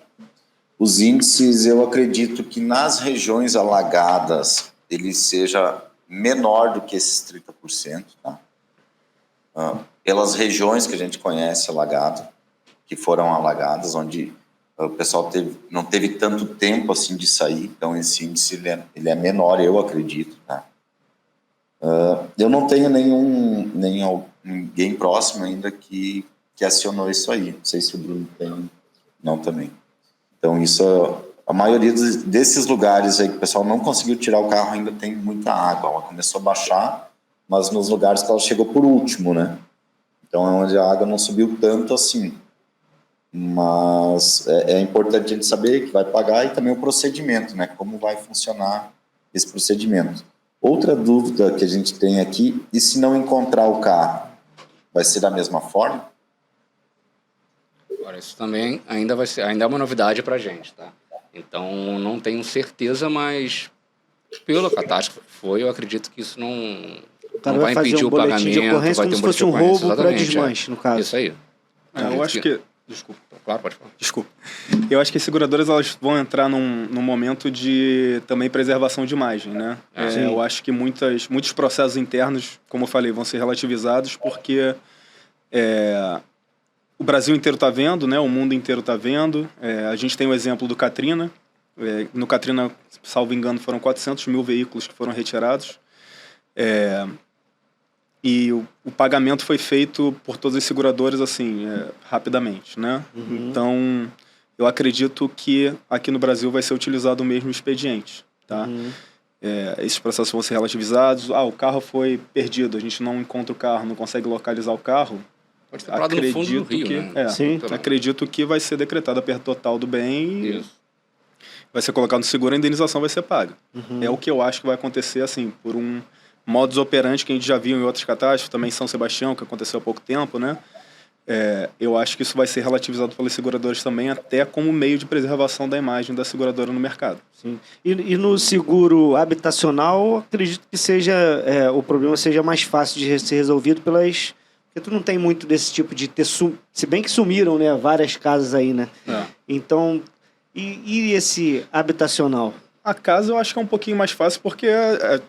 Os índices, eu acredito que nas regiões alagadas ele seja menor do que esses 30%, tá? Pelas regiões que a gente conhece alagado, que foram alagadas, onde o pessoal não teve tanto tempo assim de sair, então esse índice ele é menor, eu acredito, tá? Eu não tenho ninguém próximo ainda que acionou isso aí. Não sei se o Bruno tem, não também. Então a maioria desses lugares aí que o pessoal não conseguiu tirar o carro ainda tem muita água. Ela começou a baixar, mas nos lugares que ela chegou por último, né? Então é onde a água não subiu tanto assim. Mas é importante a gente saber que vai pagar e também o procedimento, né? Como vai funcionar esse procedimento. Outra dúvida que a gente tem aqui, e se não encontrar o carro, vai ser da mesma forma? Agora, isso também ainda é uma novidade para a gente, tá? Então, não tenho certeza, mas pela catástrofe que foi, eu acredito que isso não vai impedir o pagamento, vai ter como se fosse um roubo para exatamente, desmanche, no caso. Isso aí. Eu acho que... Desculpa. Claro, pode falar. Desculpa. Eu acho que as seguradoras elas vão entrar num momento de também preservação de imagem, né? Eu acho que muitos processos internos, como eu falei, vão ser relativizados porque o Brasil inteiro está vendo, né? O mundo inteiro está vendo. A gente tem o exemplo do Katrina. No Katrina, salvo engano, foram 400 mil veículos que foram retirados. E o pagamento foi feito por todas as seguradoras, assim, rapidamente, né? Uhum. Então, eu acredito que aqui no Brasil vai ser utilizado o mesmo expediente, tá? Uhum. Esses processos vão ser relativizados. O carro foi perdido, a gente não encontra o carro, não consegue localizar o carro. Pode ser parado no fundo do rio, né? Sim. Acredito que vai ser decretada a perda total do bem e vai ser colocado no seguro, a indenização vai ser paga. Uhum. É o que eu acho que vai acontecer, assim, por um modus operandi que a gente já viu em outras catástrofes, também em São Sebastião, que aconteceu há pouco tempo, né? Eu acho que isso vai ser relativizado pelas seguradoras também, até como meio de preservação da imagem da seguradora no mercado. Sim. E no seguro habitacional, acredito que o problema seja mais fácil de ser resolvido porque tu não tem muito desse tipo de se bem que sumiram, né, várias casas aí, né? Então, e esse habitacional? A casa eu acho que é um pouquinho mais fácil porque,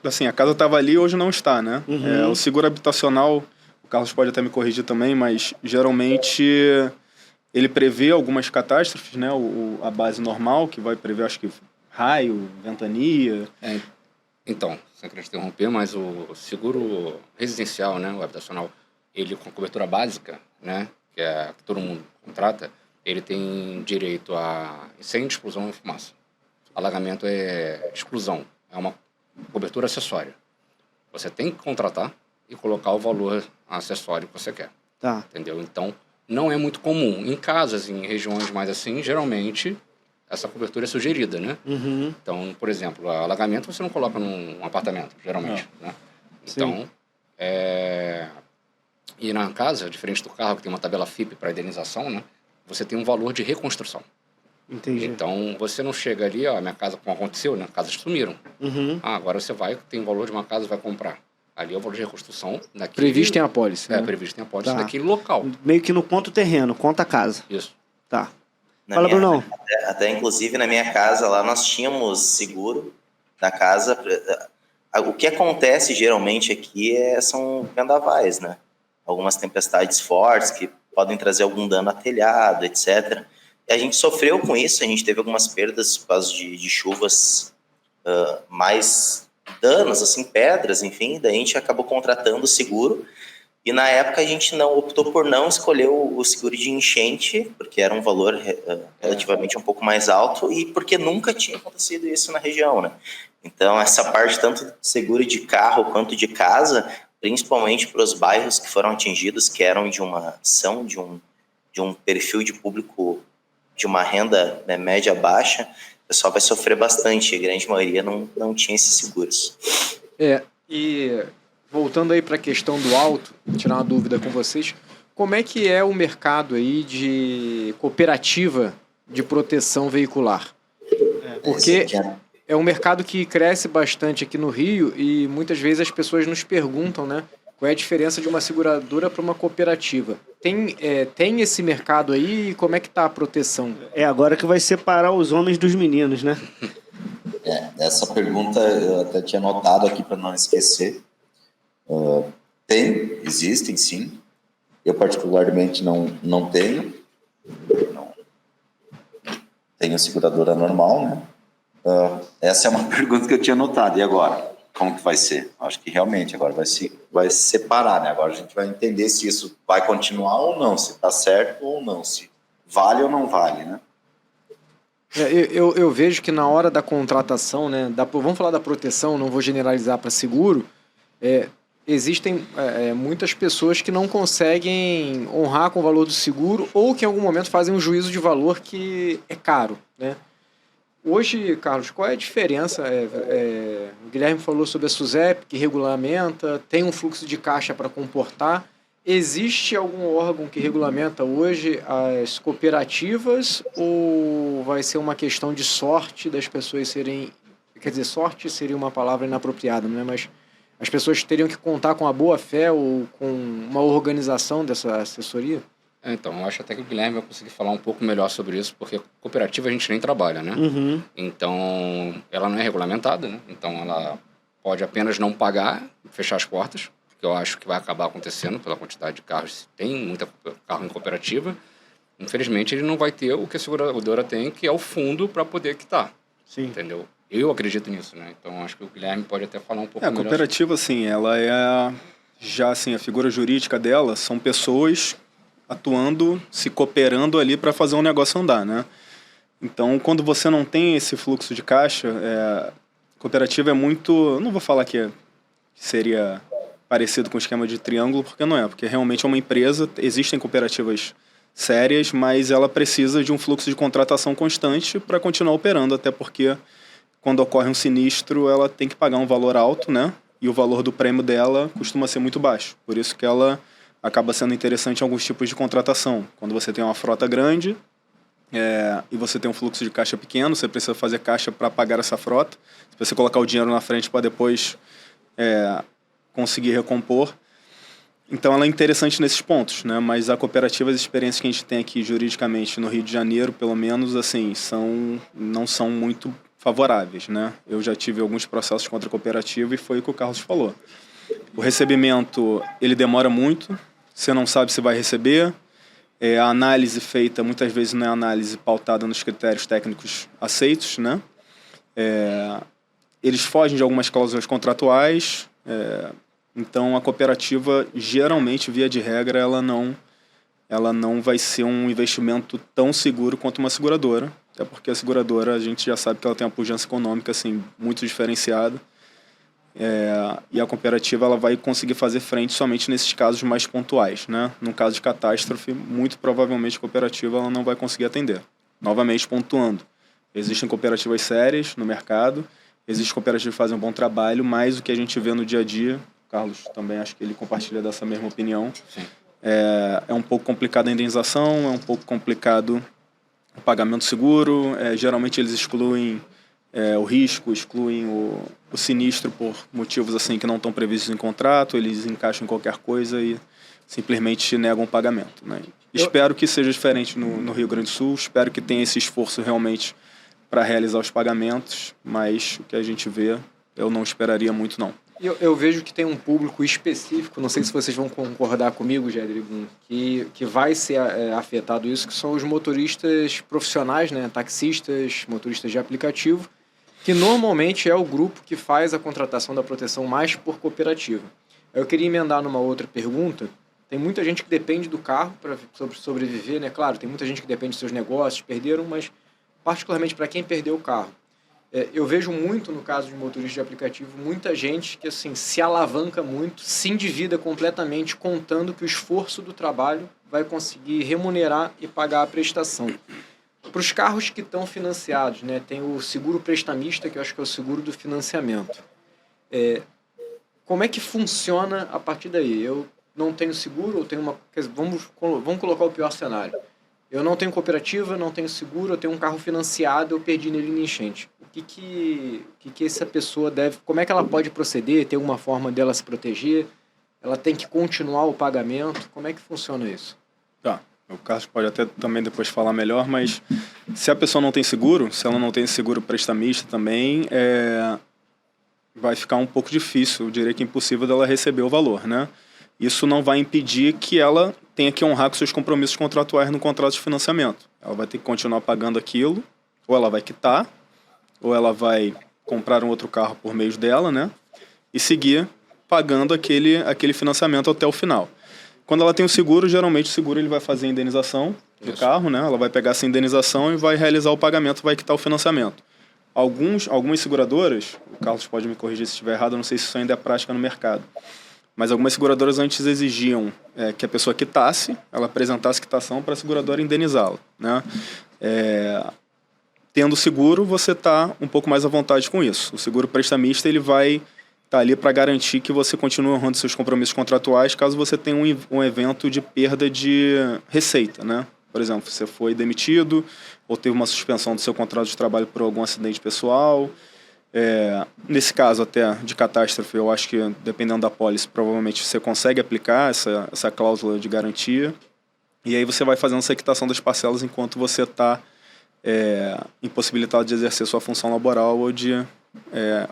assim, a casa estava ali e hoje não está, né? Uhum. O seguro habitacional, o Carlos pode até me corrigir também, mas geralmente ele prevê algumas catástrofes, né? A base normal, que vai prever, acho que, raio, ventania. Então, sem querer te interromper, mas o seguro residencial, né, o habitacional, ele com cobertura básica, né, que todo mundo contrata, ele tem direito a incêndio, explosão e fumaça. Alagamento é exclusão, é uma cobertura acessória. Você tem que contratar e colocar o valor acessório que você quer. Tá. Entendeu? Então, não é muito comum. Em casas, em regiões mais assim, geralmente, essa cobertura é sugerida, né? Uhum. Então, por exemplo, alagamento você não coloca num apartamento, geralmente, né? Então, e na casa, diferente do carro, que tem uma tabela FIP para indenização, né? Você tem um valor de reconstrução. Entendi. Então, você não chega ali, minha casa, como aconteceu, né? Casas sumiram. Uhum. Agora você tem o valor de uma casa e vai comprar. Ali é o valor de reconstrução daquele... Previsto tem a pólice. Né? Previsto tem a pólice Tá. daquele local. Meio que no conta o terreno, conta a casa. Isso. Tá. Fala, Brunão. Até inclusive na minha casa lá nós tínhamos seguro da casa. O que acontece geralmente aqui são vendavais, né? Algumas tempestades fortes que podem trazer algum dano a telhado, etc. E a gente sofreu com isso, a gente teve algumas perdas por causa de chuvas, mais danos, assim, pedras, enfim. Daí a gente acabou contratando o seguro. E na época a gente optou por não escolher o seguro de enchente, porque era um valor relativamente um pouco mais alto e porque nunca tinha acontecido isso na região, né? Então essa parte tanto de seguro de carro quanto de casa, principalmente para os bairros que foram atingidos, que eram de um perfil de público de uma renda, né, média baixa, o pessoal vai sofrer bastante. A grande maioria não tinha esses seguros. E voltando aí para a questão do auto, tirar uma dúvida com vocês, como é que é o mercado aí de cooperativa de proteção veicular? Porque é um mercado que cresce bastante aqui no Rio e muitas vezes as pessoas nos perguntam, né, Qual é a diferença de uma seguradora para uma cooperativa? Tem esse mercado aí e como é que está a proteção? É agora que vai separar os homens dos meninos, né? Essa pergunta eu até tinha anotado aqui para não esquecer. Existem sim. Eu particularmente não tenho. Não. Tenho seguradora normal, né? Essa é uma pergunta que eu tinha anotado. E agora? Como que vai ser? Acho que realmente agora vai se separar, né? Agora a gente vai entender se isso vai continuar ou não, se está certo ou não, se vale ou não vale, né? Eu vejo que na hora da contratação, né, vamos falar da proteção, não vou generalizar para seguro, existem muitas pessoas que não conseguem honrar com o valor do seguro ou que em algum momento fazem um juízo de valor que é caro, né? Hoje, Carlos, qual é a diferença? O Guilherme falou sobre a SUSEP, que regulamenta, tem um fluxo de caixa para comportar. Existe algum órgão que regulamenta hoje as cooperativas ou vai ser uma questão de sorte das pessoas serem... Quer dizer, sorte seria uma palavra inapropriada, né? Mas as pessoas teriam que contar com a boa-fé ou com uma organização dessa assessoria? Então, eu acho até que o Guilherme vai conseguir falar um pouco melhor sobre isso, porque cooperativa a gente nem trabalha, né? Uhum. Então, ela não é regulamentada, né? Então, ela pode apenas não pagar, fechar as portas, porque eu acho que vai acabar acontecendo pela quantidade de carros. Tem muita carro em cooperativa. Infelizmente, ele não vai ter o que a seguradora tem, que é o fundo para poder quitar. Sim. Entendeu? Eu acredito nisso, né? Então, acho que o Guilherme pode até falar um pouco melhor. A cooperativa, assim, ela já, assim, a figura jurídica dela são pessoas atuando, se cooperando ali para fazer um negócio andar, né? Então, quando você não tem esse fluxo de caixa, cooperativa é muito... Eu não vou falar que seria parecido com o esquema de triângulo, porque não é. Porque realmente é uma empresa, existem cooperativas sérias, mas ela precisa de um fluxo de contratação constante para continuar operando, até porque quando ocorre um sinistro, ela tem que pagar um valor alto, né? E o valor do prêmio dela costuma ser muito baixo. Por isso que ela acaba sendo interessante em alguns tipos de contratação. Quando você tem uma frota grande e você tem um fluxo de caixa pequeno, você precisa fazer caixa para pagar essa frota. Se você colocar o dinheiro na frente para depois conseguir recompor. Então ela é interessante nesses pontos, né? Mas a cooperativa, as experiências que a gente tem aqui juridicamente no Rio de Janeiro, pelo menos, assim, não são muito favoráveis, né? Eu já tive alguns processos contra a cooperativa e foi o que o Carlos falou. O recebimento, ele demora muito, você não sabe se vai receber, a análise feita muitas vezes não é análise pautada nos critérios técnicos aceitos, né? Eles fogem de algumas cláusulas contratuais, então a cooperativa, geralmente, via de regra, ela não vai ser um investimento tão seguro quanto uma seguradora, até porque a seguradora, a gente já sabe que ela tem uma pujança econômica assim, muito diferenciada. E a cooperativa ela vai conseguir fazer frente somente nesses casos mais pontuais, né? No caso de catástrofe, muito provavelmente a cooperativa ela não vai conseguir atender. Novamente, pontuando, existem cooperativas sérias no mercado, existem cooperativas que fazem um bom trabalho, mas o que a gente vê no dia a dia, o Carlos também acho que ele compartilha dessa mesma opinião, Sim. É um pouco complicado a indenização, é um pouco complicado o pagamento seguro, geralmente eles excluem o risco, excluem o sinistro por motivos assim que não estão previstos em contrato, eles encaixam em qualquer coisa e simplesmente negam o pagamento, né? Espero que seja diferente no Rio Grande do Sul, espero que tenha esse esforço realmente para realizar os pagamentos, mas o que a gente vê, eu não esperaria muito não. Eu vejo que tem um público específico, não sei se vocês vão concordar comigo, Gedrigo, que vai ser afetado isso, que são os motoristas profissionais, né, taxistas, motoristas de aplicativo, que normalmente é o grupo que faz a contratação da proteção mais por cooperativa. Eu queria emendar numa outra pergunta. Tem muita gente que depende do carro para sobreviver, né? Claro, tem muita gente que depende dos seus negócios, perderam, mas particularmente para quem perdeu o carro. Eu vejo muito, no caso de motorista de aplicativo, muita gente que assim, se alavanca muito, se endivida completamente, contando que o esforço do trabalho vai conseguir remunerar e pagar a prestação. Para os carros que estão financiados, né, tem o seguro prestamista, que eu acho que é o seguro do financiamento. Como é que funciona a partir daí? Eu não tenho seguro, eu tenho uma... Vamos colocar o pior cenário. Eu não tenho cooperativa, não tenho seguro, eu tenho um carro financiado, eu perdi nele em enchente. O que essa pessoa deve... Como é que ela pode proceder? Tem alguma forma dela se proteger? ela tem que continuar o pagamento? Como é que funciona isso? Tá. O Carlos pode até também depois falar melhor, mas se a pessoa não tem seguro, se ela não tem seguro prestamista também, vai ficar um pouco difícil, eu diria que impossível dela receber o valor, né? Isso não vai impedir que ela tenha que honrar com seus compromissos contratuais no contrato de financiamento. Ela vai ter que continuar pagando aquilo, ou ela vai quitar, ou ela vai comprar um outro carro por meio dela, né? E seguir pagando aquele financiamento até o final. Quando ela tem o seguro, geralmente o seguro ele vai fazer a indenização do carro, né? Ela vai pegar essa indenização e vai realizar o pagamento, vai quitar o financiamento. Algumas seguradoras, o Carlos pode me corrigir se estiver errado, eu não sei se isso ainda é prática no mercado, mas algumas seguradoras antes exigiam que a pessoa quitasse, ela apresentasse quitação para a seguradora indenizá-la, né? Tendo seguro, você está um pouco mais à vontade com isso. O seguro prestamista ele vai estar ali para garantir que você continue honrando seus compromissos contratuais caso você tenha um evento de perda de receita, né? Por exemplo, você foi demitido ou teve uma suspensão do seu contrato de trabalho por algum acidente pessoal. Nesse caso até de catástrofe, eu acho que dependendo da pólice, provavelmente você consegue aplicar essa cláusula de garantia. E aí você vai fazendo essa quitação das parcelas enquanto você está impossibilitado de exercer sua função laboral ou de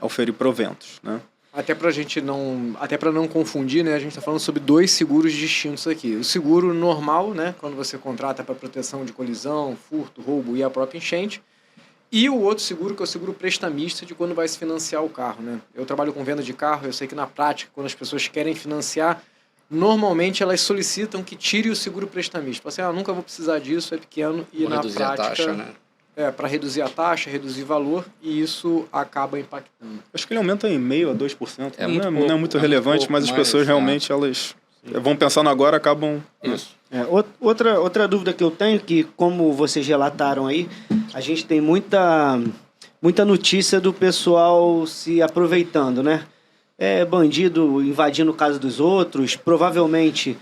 oferir proventos, né? Até para não confundir, né, a gente está falando sobre 2 seguros distintos aqui. O seguro normal, né, quando você contrata para proteção de colisão, furto, roubo e a própria enchente. E o outro seguro, que é o seguro prestamista, de quando vai se financiar o carro, né? Eu trabalho com venda de carro, eu sei que na prática, quando as pessoas querem financiar, normalmente elas solicitam que tire o seguro prestamista. Fala assim, nunca vou precisar disso, é pequeno, e na prática... a taxa, né? Para reduzir a taxa, reduzir o valor, e isso acaba impactando. Acho que ele aumenta em 0,5% a 2%. Não é muito relevante, pouco, mas as pessoas realmente elas vão pensando agora, acabam... Isso. Outra dúvida que eu tenho, que como vocês relataram aí, a gente tem muita notícia do pessoal se aproveitando, né? Bandido invadindo casa dos outros, provavelmente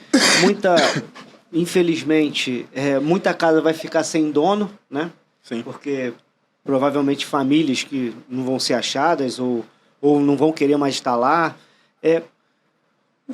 infelizmente, muita casa vai ficar sem dono, né? Sim. Porque provavelmente famílias que não vão ser achadas ou não vão querer mais estar lá.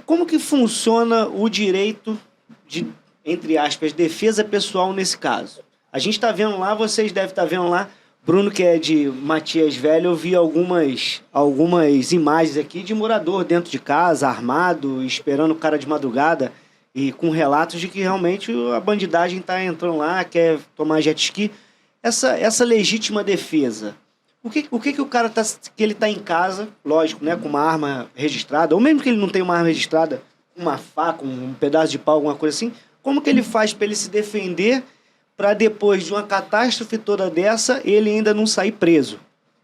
Como que funciona o direito de, entre aspas, defesa pessoal nesse caso? A gente está vendo lá, vocês devem estar vendo lá, Bruno, que é de Matias Velho, eu vi algumas imagens aqui de morador dentro de casa, armado, esperando o cara de madrugada, e com relatos de que realmente a bandidagem está entrando lá, quer tomar jet ski. Essa legítima defesa, o que o cara que ele está em casa, lógico, né, com uma arma registrada, ou mesmo que ele não tenha uma arma registrada, uma faca, um pedaço de pau, alguma coisa assim, como que ele faz para ele se defender para depois de uma catástrofe toda dessa, ele ainda não sair preso?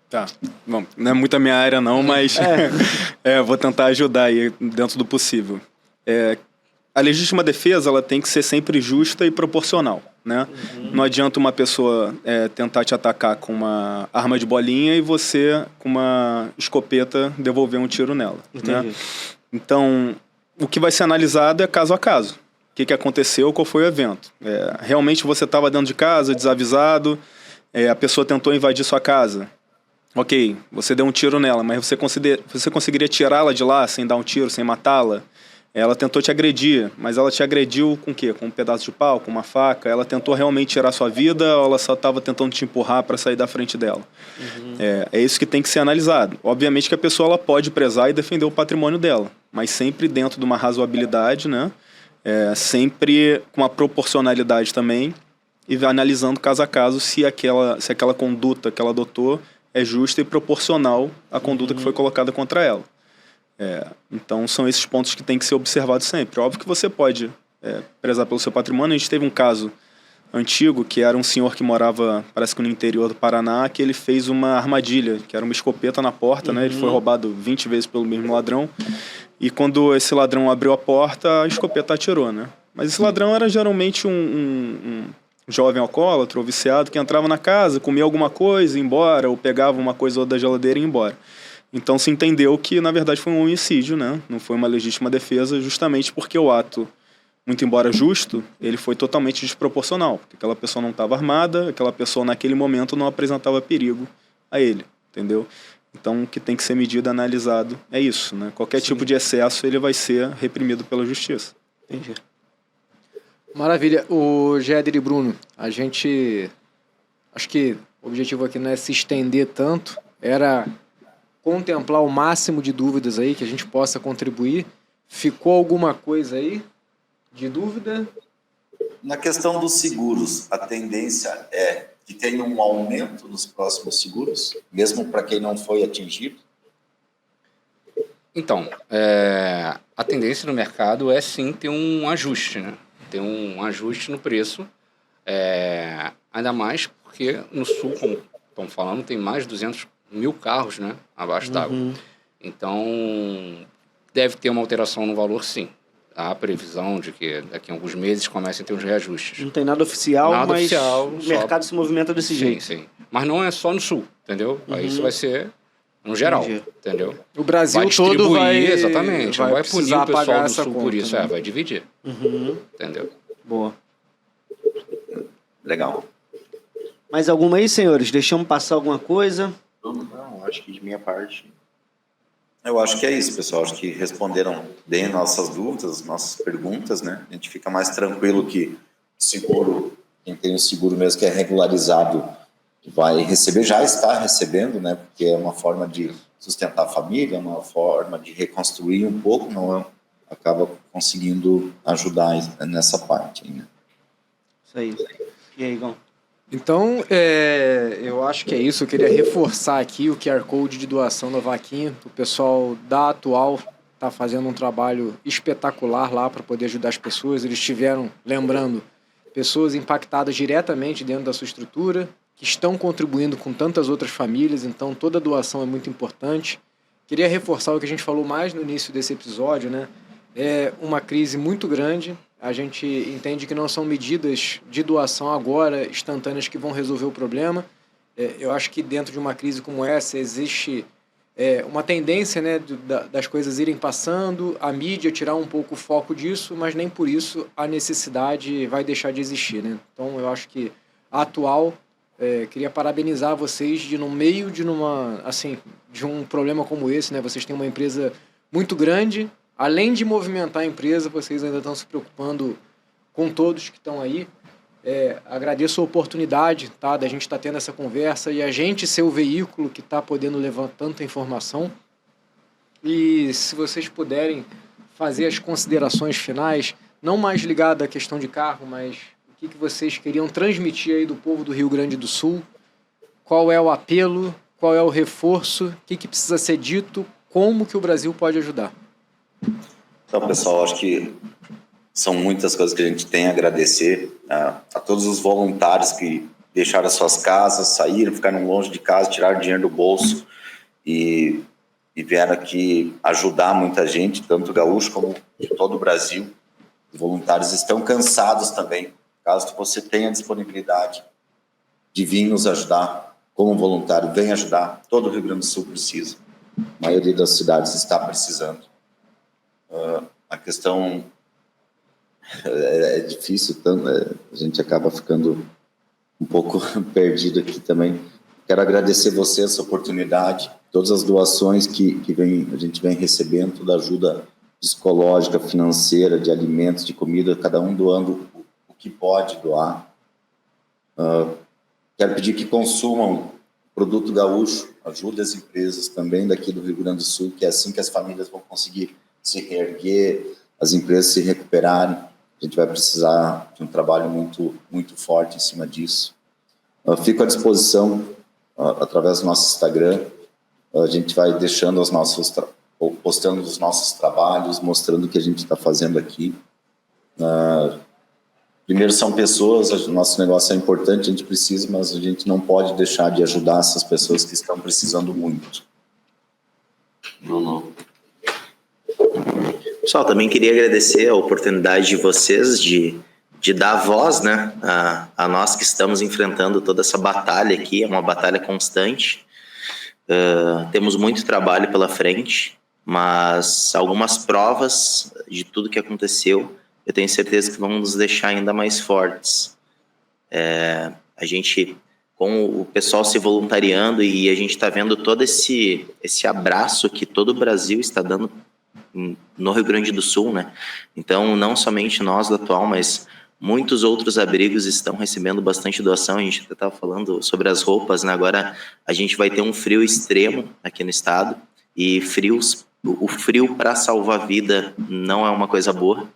Tá, bom, não é muito a minha área não, mas vou tentar ajudar aí dentro do possível. A legítima defesa ela tem que ser sempre justa e proporcional, né? Não adianta uma pessoa tentar te atacar com uma arma de bolinha e você, com uma escopeta, devolver um tiro nela, né? Então, o que vai ser analisado é caso a caso. O que aconteceu, qual foi o evento. Realmente você estava dentro de casa, desavisado, a pessoa tentou invadir sua casa. Ok, você deu um tiro nela, mas você conseguiria tirá-la de lá sem dar um tiro, sem matá-la? Ela tentou te agredir, mas ela te agrediu com o quê? Com um pedaço de pau, com uma faca? Ela tentou realmente tirar sua vida ou ela só estava tentando te empurrar para sair da frente dela? É isso que tem que ser analisado. Obviamente que a pessoa ela pode prezar e defender o patrimônio dela, mas sempre dentro de uma razoabilidade, né? Sempre com uma proporcionalidade também e analisando caso a caso se aquela conduta que ela adotou é justa e proporcional à conduta que foi colocada contra ela. Então são esses pontos que tem que ser observados sempre. Óbvio que você pode prezar pelo seu patrimônio. A gente teve um caso antigo que era um senhor que morava, parece que no interior do Paraná, que ele fez uma armadilha, que era uma escopeta na porta, né? Ele foi roubado 20 vezes pelo mesmo ladrão e quando esse ladrão abriu a porta, a escopeta atirou, né? Mas esse ladrão era geralmente um jovem alcoólatra ou viciado que entrava na casa, comia alguma coisa, ia embora, ou pegava uma coisa ou outra da geladeira e ia embora. Então se entendeu que, na verdade, foi um homicídio, né? Não foi uma legítima defesa, justamente porque o ato, muito embora justo, ele foi totalmente desproporcional. Porque aquela pessoa não estava armada, aquela pessoa naquele momento não apresentava perigo a ele, entendeu? Então, o que tem que ser medido, analisado, é isso, né? Qualquer tipo de excesso, ele vai ser reprimido pela justiça. Entendi. Maravilha. O Géder e Bruno, a gente... Acho que o objetivo aqui não é se estender tanto, era contemplar o máximo de dúvidas aí, que a gente possa contribuir. Ficou alguma coisa aí de dúvida? Na questão dos seguros, a tendência é que tenha um aumento nos próximos seguros, mesmo para quem não foi atingido? Então, a tendência no mercado é sim ter um ajuste, né? Ter um ajuste no preço, ainda mais porque no sul, como estão falando, tem mais de 200 mil carros, né, abaixo d'água. Então, deve ter uma alteração no valor, sim. Há a previsão de que daqui a alguns meses comecem a ter uns reajustes. Não tem nada oficial, Nada mas oficial, o só- mercado se movimenta desse jeito. Sim. Mas não é só no sul, entendeu? Aí isso vai ser no geral, Entendi. entendeu? O Brasil Vai todo distribuir, vai... exatamente. Não vai punir precisar o pessoal pagar do essa sul conta, por isso. né? Vai dividir, Uhum. entendeu? Boa. Legal. Mais alguma aí, senhores? Deixamos passar alguma coisa? Não, acho que de minha parte. Eu acho que é isso, pessoal. Acho que responderam bem nossas dúvidas, nossas perguntas, né? A gente fica mais tranquilo que o seguro, quem tem o seguro mesmo que é regularizado, vai receber, já está recebendo, né? Porque é uma forma de sustentar a família, uma forma de reconstruir um pouco, não é? Acaba conseguindo ajudar nessa parte, né? Isso aí. E aí, Igão? Então, eu acho que é isso. Eu queria reforçar aqui o QR Code de doação da vaquinha. O pessoal da Atual está fazendo um trabalho espetacular lá para poder ajudar as pessoas. Eles tiveram, lembrando, pessoas impactadas diretamente dentro da sua estrutura, que estão contribuindo com tantas outras famílias, então toda doação é muito importante. Queria reforçar o que a gente falou mais no início desse episódio, né? É uma crise muito grande. A gente entende que não são medidas de doação agora instantâneas que vão resolver o problema. Eu acho que dentro de uma crise como essa existe uma tendência, né, das coisas irem passando, a mídia tirar um pouco o foco disso, mas nem por isso a necessidade vai deixar de existir, né? Então eu acho que a Atual, queria parabenizar vocês de no meio de de um problema como esse, né? Vocês têm uma empresa muito grande. Além de movimentar a empresa, vocês ainda estão se preocupando com todos que estão aí. Agradeço a oportunidade, tá, da gente estar tendo essa conversa e a gente ser o veículo que está podendo levar tanta informação. E se vocês puderem fazer as considerações finais, não mais ligada à questão de carro, mas o que vocês queriam transmitir aí do povo do Rio Grande do Sul, qual é o apelo, qual é o reforço, o que precisa ser dito, como que o Brasil pode ajudar. Então, pessoal, acho que são muitas coisas que a gente tem a agradecer a todos os voluntários que deixaram as suas casas, saíram, ficaram longe de casa, tiraram dinheiro do bolso e vieram aqui ajudar muita gente, tanto gaúcho como de todo o Brasil. Os voluntários estão cansados também. Caso você tenha disponibilidade de vir nos ajudar como voluntário, vem ajudar. Todo o Rio Grande do Sul precisa. A maioria das cidades está precisando. A questão é difícil, a gente acaba ficando um pouco perdido aqui também. Quero agradecer você essa oportunidade, todas as doações que a gente vem recebendo, toda a ajuda psicológica, financeira, de alimentos, de comida, cada um doando o que pode doar. Quero pedir que consumam produto gaúcho, ajude as empresas também daqui do Rio Grande do Sul, que é assim que as famílias vão conseguir se reerguer, as empresas se recuperarem. A gente vai precisar de um trabalho muito, muito forte em cima disso. Fico à disposição através do nosso Instagram. A gente vai deixando postando os nossos trabalhos, mostrando o que a gente está fazendo aqui. Primeiro, são pessoas, o nosso negócio é importante, a gente precisa, mas a gente não pode deixar de ajudar essas pessoas que estão precisando muito. Não. Pessoal, também queria agradecer a oportunidade de vocês de dar voz, né, a nós que estamos enfrentando toda essa batalha aqui. É uma batalha constante. Temos muito trabalho pela frente, mas algumas provas de tudo que aconteceu, eu tenho certeza que vão nos deixar ainda mais fortes. A gente com o pessoal se voluntariando, e a gente está vendo todo esse abraço que todo o Brasil está dando no Rio Grande do Sul, né? Então, não somente nós da Atual, mas muitos outros abrigos estão recebendo bastante doação. A gente até estava falando sobre as roupas, né? Agora a gente vai ter um frio extremo aqui no estado, e o frio para salvar a vida não é uma coisa boa.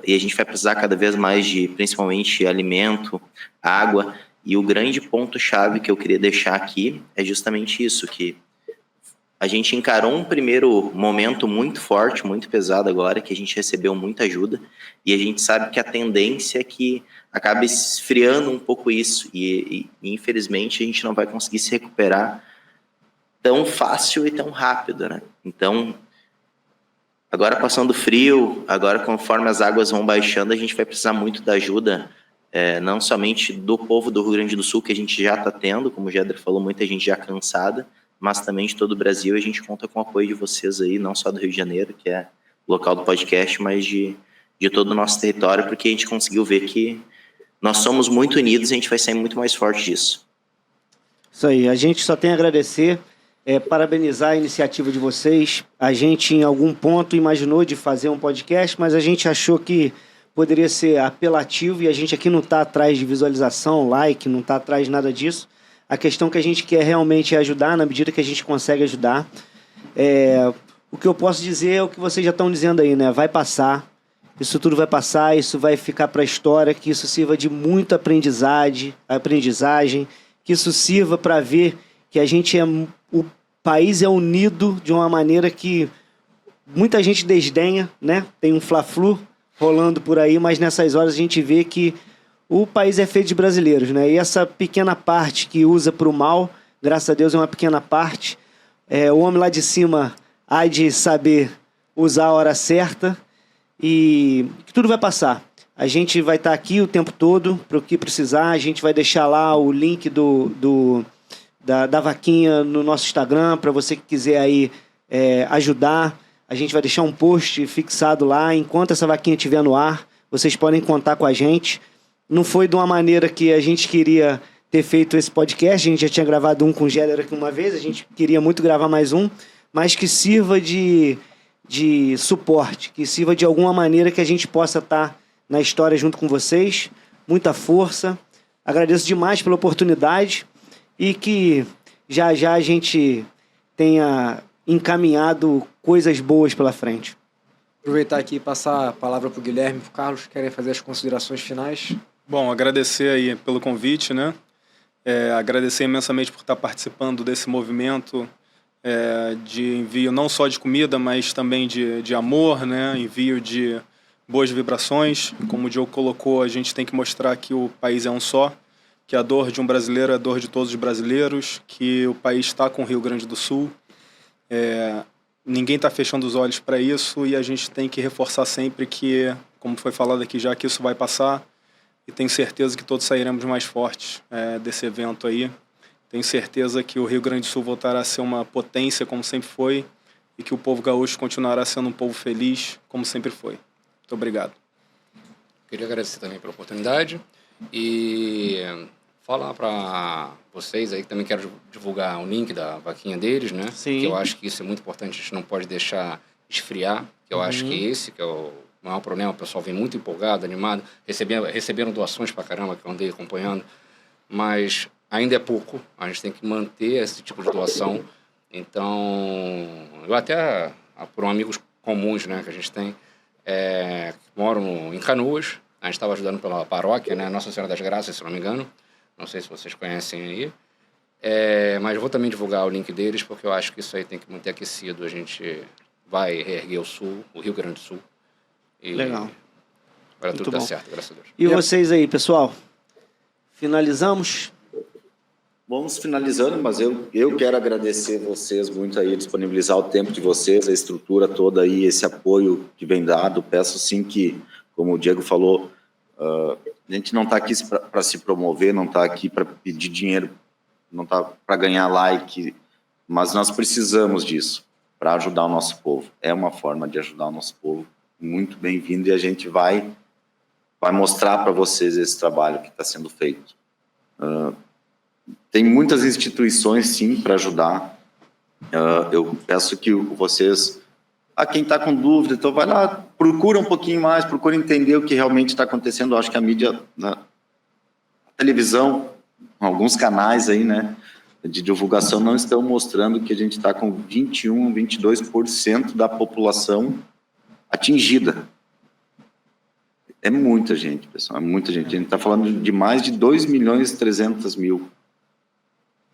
E a gente vai precisar cada vez mais de, principalmente, alimento, água. E o grande ponto-chave que eu queria deixar aqui é justamente isso, que a gente encarou um primeiro momento muito forte, muito pesado agora, que a gente recebeu muita ajuda, e a gente sabe que a tendência é que acabe esfriando um pouco isso, e infelizmente a gente não vai conseguir se recuperar tão fácil e tão rápido, né? Então, agora passando frio, agora conforme as águas vão baixando, a gente vai precisar muito da ajuda, não somente do povo do Rio Grande do Sul, que a gente já está tendo, como o Gedra falou, muita gente já cansada, mas também de todo o Brasil. A gente conta com o apoio de vocês aí, não só do Rio de Janeiro, que é o local do podcast, mas de todo o nosso território, porque a gente conseguiu ver que nós somos muito unidos e a gente vai sair muito mais forte disso. Isso aí, a gente só tem a agradecer, parabenizar a iniciativa de vocês. A gente, em algum ponto, imaginou de fazer um podcast, mas a gente achou que poderia ser apelativo, e a gente aqui não está atrás de visualização, like, não está atrás de nada disso. A questão que a gente quer realmente é ajudar, na medida que a gente consegue ajudar. O que eu posso dizer é o que vocês já estão dizendo aí, né? Vai passar, isso tudo vai passar, isso vai ficar para a história, que isso sirva de muita aprendizagem, que isso sirva para ver que o país é unido de uma maneira que muita gente desdenha, né? Tem um fla-flu rolando por aí, mas nessas horas a gente vê que o país é feito de brasileiros, né? E essa pequena parte que usa para o mal, graças a Deus é uma pequena parte. O homem lá de cima há de saber usar a hora certa, e que tudo vai passar. A gente vai estar aqui o tempo todo para o que precisar. A gente vai deixar lá o link da vaquinha no nosso Instagram, para você que quiser aí ajudar. A gente vai deixar um post fixado lá. Enquanto essa vaquinha estiver no ar, vocês podem contar com a gente. Não foi de uma maneira que a gente queria ter feito esse podcast. A gente já tinha gravado um com o Géder aqui uma vez. A gente queria muito gravar mais um, mas que sirva de suporte, que sirva de alguma maneira que a gente possa estar na história junto com vocês. Muita força. Agradeço demais pela oportunidade, e que já a gente tenha encaminhado coisas boas pela frente. Aproveitar aqui e passar a palavra para o Guilherme e para o Carlos, querem fazer as considerações finais. Bom, agradecer aí pelo convite, né? Agradecer imensamente por estar participando desse movimento de envio não só de comida, mas também de amor, né? Envio de boas vibrações. Como o Diogo colocou, a gente tem que mostrar que o país é um só, que a dor de um brasileiro é a dor de todos os brasileiros, que o país está com o Rio Grande do Sul. Ninguém está fechando os olhos para isso, e a gente tem que reforçar sempre que, como foi falado aqui já, que isso vai passar, e tenho certeza que todos sairemos mais fortes desse evento aí. Tenho certeza que o Rio Grande do Sul voltará a ser uma potência, como sempre foi, e que o povo gaúcho continuará sendo um povo feliz, como sempre foi. Muito obrigado. Queria agradecer também pela oportunidade e falar para vocês aí que também quero divulgar o link da vaquinha deles, né? Sim. Que eu acho que isso é muito importante, a gente não pode deixar esfriar, que eu acho que esse que é o maior problema. O pessoal vem muito empolgado, animado, receberam doações pra caramba, que eu andei acompanhando, mas ainda é pouco, a gente tem que manter esse tipo de doação. Então, eu até, por amigos comuns, né, que a gente tem, que moram em Canoas, a gente estava ajudando pela paróquia, né, Nossa Senhora das Graças, se não me engano, não sei se vocês conhecem aí, mas eu vou também divulgar o link deles, porque eu acho que isso aí tem que manter aquecido. A gente vai reerguer o Sul, o Rio Grande do Sul. E legal. Agora tudo bom. dá certo, graças a Deus. E vocês aí, pessoal? Finalizamos? Vamos finalizando, mas eu quero agradecer vocês muito aí, disponibilizar o tempo de vocês, a estrutura toda aí, esse apoio que vem dado. Peço sim que, como o Diego falou, a gente não está aqui para se promover, não está aqui para pedir dinheiro, não está para ganhar like, mas nós precisamos disso para ajudar o nosso povo. É uma forma de ajudar o nosso povo, muito bem-vindo, e a gente vai mostrar para vocês esse trabalho que está sendo feito. Tem muitas instituições, sim, para ajudar. Eu peço que vocês, quem está com dúvida, então vai lá, procura um pouquinho mais, procura entender o que realmente está acontecendo. Eu acho que a mídia, a televisão, alguns canais aí, né, de divulgação não estão mostrando que a gente está com 21, 22% da população atingida. É muita gente, pessoal, é muita gente. A gente está falando de mais de 2.300.000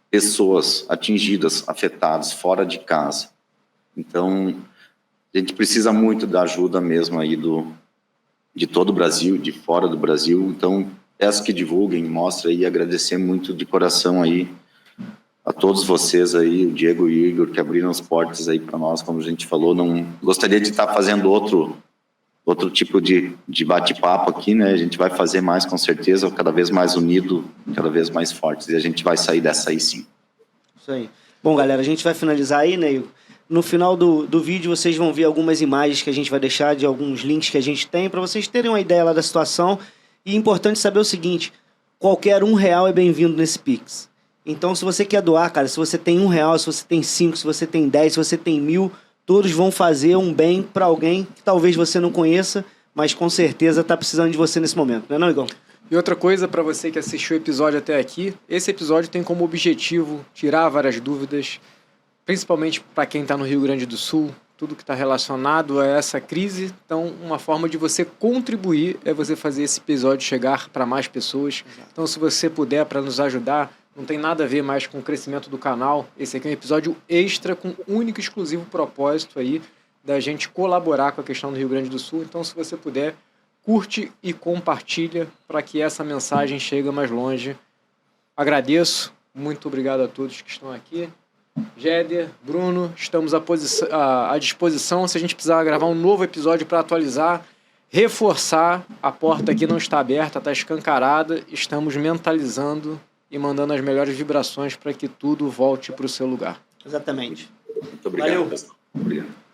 pessoas atingidas, afetadas, fora de casa. Então, a gente precisa muito da ajuda mesmo aí de todo o Brasil, de fora do Brasil. Então, peço que divulguem, mostrem aí, agradecer muito de coração aí a todos vocês aí, o Diego e o Igor, que abriram as portas aí para nós, como a gente falou. Não gostaria de estar fazendo outro tipo de bate-papo aqui, né? A gente vai fazer mais, com certeza, cada vez mais unido, cada vez mais fortes, e a gente vai sair dessa aí, sim. Isso aí. Bom, galera, a gente vai finalizar aí, né, Igor? No final do vídeo, vocês vão ver algumas imagens que a gente vai deixar, de alguns links que a gente tem, para vocês terem uma ideia lá da situação. E é importante saber o seguinte, qualquer R$1 é bem-vindo nesse Pix. Então, se você quer doar, cara, se você tem R$1, se você tem 5, se você tem 10, se você tem 1.000... todos vão fazer um bem para alguém que talvez você não conheça, mas com certeza está precisando de você nesse momento, não é não, Igor? E outra coisa, para você que assistiu o episódio até aqui, esse episódio tem como objetivo tirar várias dúvidas, principalmente para quem está no Rio Grande do Sul, tudo que está relacionado a essa crise. Então, uma forma de você contribuir é você fazer esse episódio chegar para mais pessoas. Exato. Então, se você puder, para nos ajudar, não tem nada a ver mais com o crescimento do canal. Esse aqui é um episódio extra com único e exclusivo propósito aí da gente colaborar com a questão do Rio Grande do Sul. Então, se você puder, curte e compartilha para que essa mensagem chegue mais longe. Agradeço. Muito obrigado a todos que estão aqui. Jéder, Bruno, estamos à disposição. Se a gente precisar gravar um novo episódio para atualizar, reforçar, a porta aqui não está aberta, está escancarada. Estamos mentalizando e mandando as melhores vibrações para que tudo volte para o seu lugar. Exatamente. Muito obrigado. Valeu. Pessoal. Obrigado.